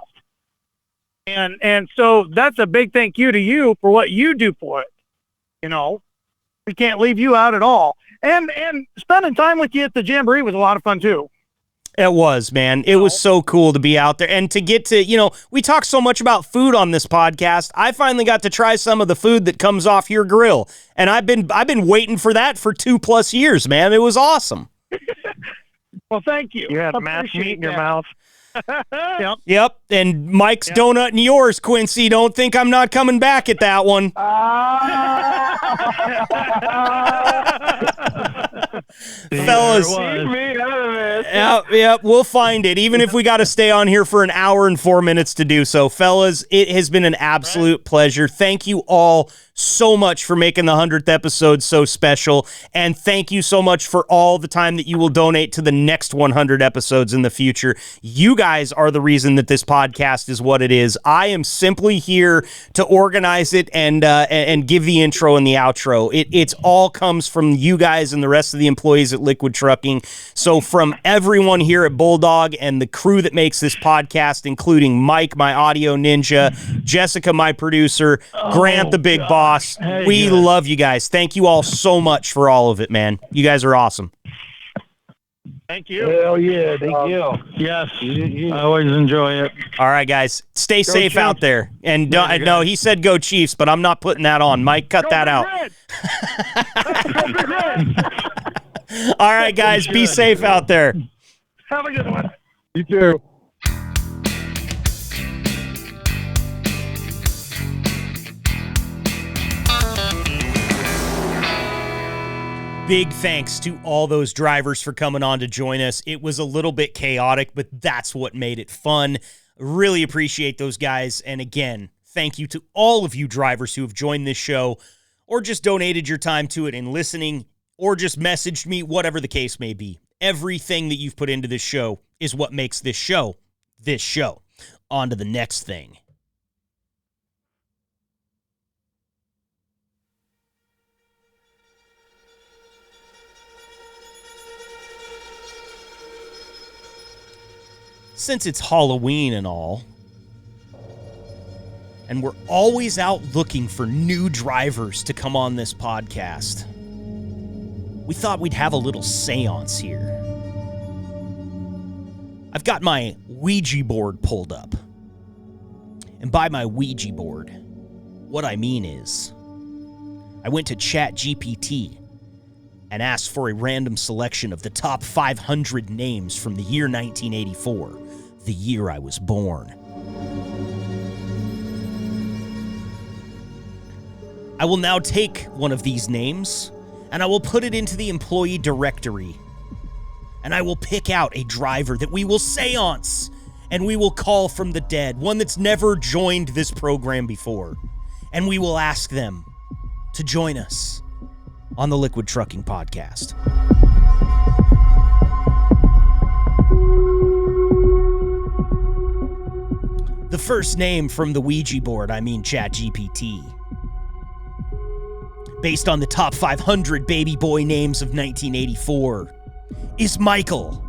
And so that's a big thank you to you for what you do for it. We can't leave you out at all. And spending time with you at the Jamboree was a lot of fun too. It was, man. It was so cool to be out there and to get to, we talk so much about food on this podcast. I finally got to try some of the food that comes off your grill. And I've been waiting for that for 2+ years, man. It was awesome. Well, thank you. You had mass meat in your mouth. Yep. And Mike's donut and yours, Quincy. Don't think I'm not coming back at that one. Fellas. Yep. We'll find it, even if we got to stay on here for an hour and 4 minutes to do so. Fellas, it has been an absolute pleasure. Thank you all so much for making the 100th episode so special. And thank you so much for all the time that you will donate to the next 100 episodes in the future. You guys are the reason that this podcast is what it is. I am simply here to organize it and give the intro and the outro. It's all comes from you guys and the rest of the employees at Liquid Trucking. So from everyone here at Bulldog and the crew that makes this podcast, including Mike, my audio ninja, Jessica, my producer, Grant, the big boss, we love you guys. Thank you all so much for all of it, man. You guys are awesome. Thank you. Hell yeah. Thank you. Yes. I always enjoy it. All right, guys. Stay safe out there. And no, he said go Chiefs, but I'm not putting that on. Mike, cut that out. All right, guys. Be safe out there. Have a good one. You too. Big thanks to all those drivers for coming on to join us. It was a little bit chaotic, but that's what made it fun. Really appreciate those guys. And again, thank you to all of you drivers who have joined this show or just donated your time to it in listening or just messaged me, whatever the case may be. Everything that you've put into this show is what makes this show this show. On to the next thing. Since it's Halloween and all, and we're always out looking for new drivers to come on this podcast, we thought we'd have a little seance here. I've got my Ouija board pulled up. And by my Ouija board, what I mean is, I went to ChatGPT and asked for a random selection of the top 500 names from the year 1984, the year I was born. I will now take one of these names, and I will put it into the employee directory, and I will pick out a driver that we will seance, and we will call from the dead, one that's never joined this program before, and we will ask them to join us on the Liquid Trucking Podcast. The first name from the Ouija board, I mean ChatGPT, based on the top 500 baby boy names of 1984, is Michael.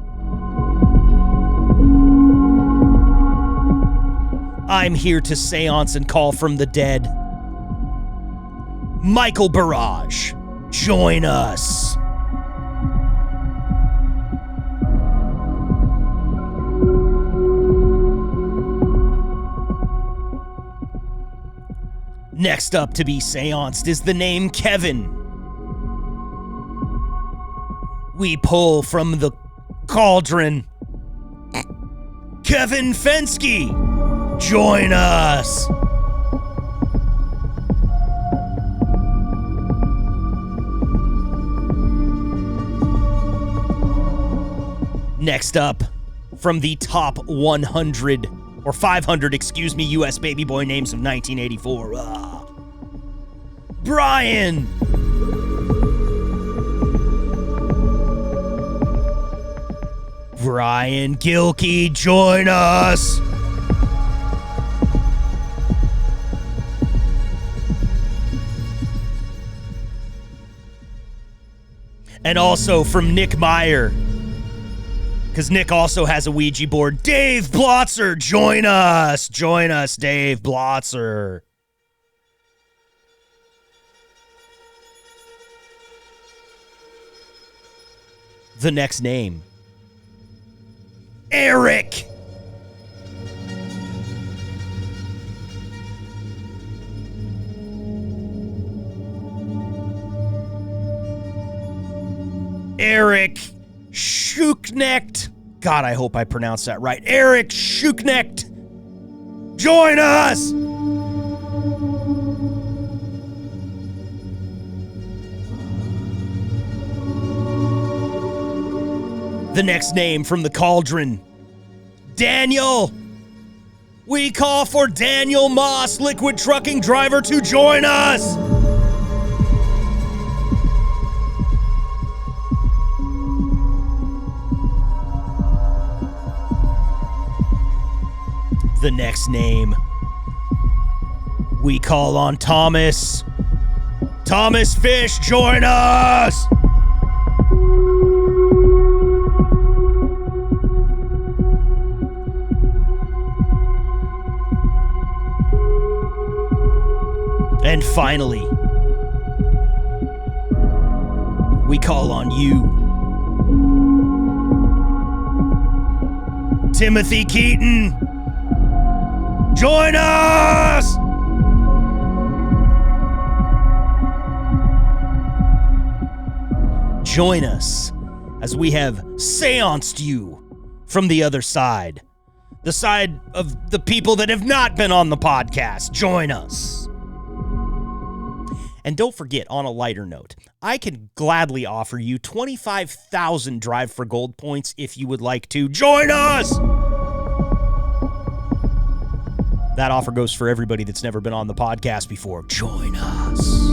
I'm here to seance and call from the dead. Michael Barrage, join us. Next up to be seanced is the name Kevin. We pull from the cauldron. Kevin Fensky, join us. Next up, from the top 100, or 500, U.S. baby boy names of 1984. Brian! Brian Gilkey, join us! And also from Nick Meyer, because Nick also has a Ouija board. Dave Blotzer, join us. Join us, Dave Blotzer. The next name, Eric. Eric Schuknecht. God, I hope I pronounced that right. Eric Schuknecht, join us! The next name from the cauldron, Daniel. We call for Daniel Moss, Liquid Trucking driver, to join us! The next name, we call on Thomas. Thomas Fish, join us! And finally, we call on you, Timothy Keaton. Join us! Join us as we have seanced you from the other side. The side of the people that have not been on the podcast. Join us. And don't forget, on a lighter note, I can gladly offer you 25,000 Drive for Gold points if you would like to. Join us! That offer goes for everybody that's never been on the podcast before. Join us.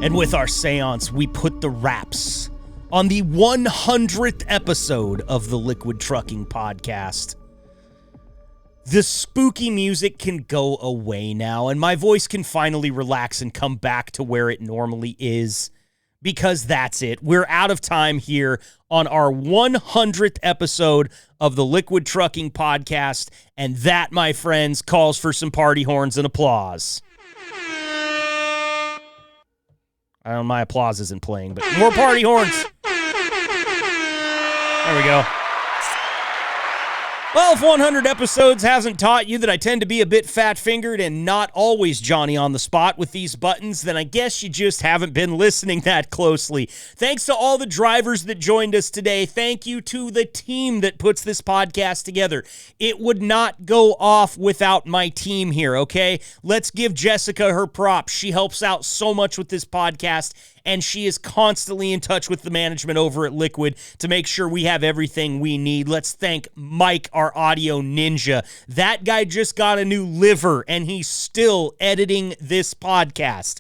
And with our seance, we put the wraps on the 100th episode of the Liquid Trucking Podcast. The spooky music can go away now, and my voice can finally relax and come back to where it normally is. Because that's it. We're out of time here on our 100th episode of the Liquid Trucking Podcast. And that, my friends, calls for some party horns and applause. My applause isn't playing, but more party horns. There we go. Well, if 100 episodes hasn't taught you that I tend to be a bit fat-fingered and not always Johnny on the spot with these buttons, then I guess you just haven't been listening that closely. Thanks to all the drivers that joined us today. Thank you to the team that puts this podcast together. It would not go off without my team here, okay? Let's give Jessica her props. She helps out so much with this podcast, and she is constantly in touch with the management over at Liquid to make sure we have everything we need. Let's thank Mike, our audio ninja. That guy just got a new liver, and he's still editing this podcast.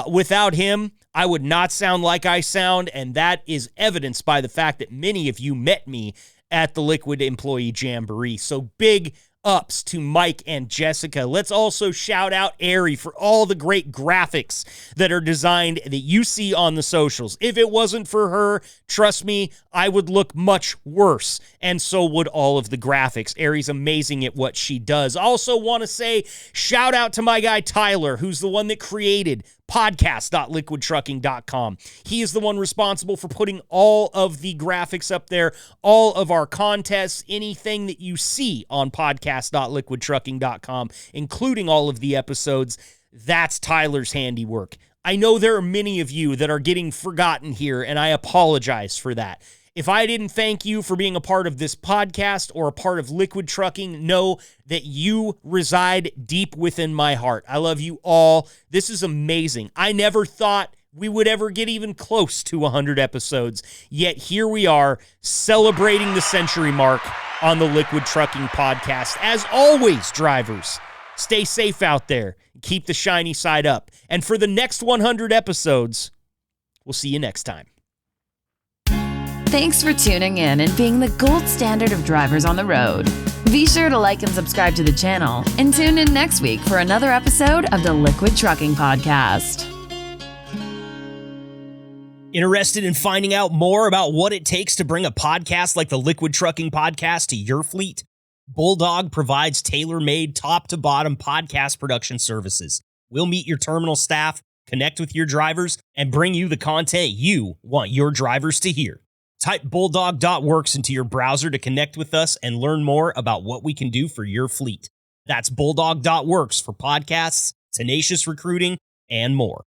Without him, I would not sound like I sound, and that is evidenced by the fact that many of you met me at the Liquid Employee Jamboree. So big ups to Mike and Jessica. Let's also shout out Ari for all the great graphics that are designed that you see on the socials. If it wasn't for her, trust me, I would look much worse, and so would all of the graphics. Ari's amazing at what she does. Also want to say shout out to my guy Tyler, who's the one that created podcast.liquidtrucking.com. He is the one responsible for putting all of the graphics up there, all of our contests, anything that you see on podcast.liquidtrucking.com, including all of the episodes. That's Tyler's handiwork. I know there are many of you that are getting forgotten here, and I apologize for that. If I didn't thank you for being a part of this podcast or a part of Liquid Trucking, know that you reside deep within my heart. I love you all. This is amazing. I never thought we would ever get even close to 100 episodes, yet here we are celebrating the century mark on the Liquid Trucking podcast. As always, drivers, stay safe out there. Keep the shiny side up. And for the next 100 episodes, we'll see you next time. Thanks for tuning in and being the gold standard of drivers on the road. Be sure to like and subscribe to the channel and tune in next week for another episode of the Liquid Trucking Podcast. Interested in finding out more about what it takes to bring a podcast like the Liquid Trucking Podcast to your fleet? Bulldog provides tailor-made top-to-bottom podcast production services. We'll meet your terminal staff, connect with your drivers, and bring you the content you want your drivers to hear. Type bulldog.works into your browser to connect with us and learn more about what we can do for your fleet. That's bulldog.works for podcasts, tenacious recruiting, and more.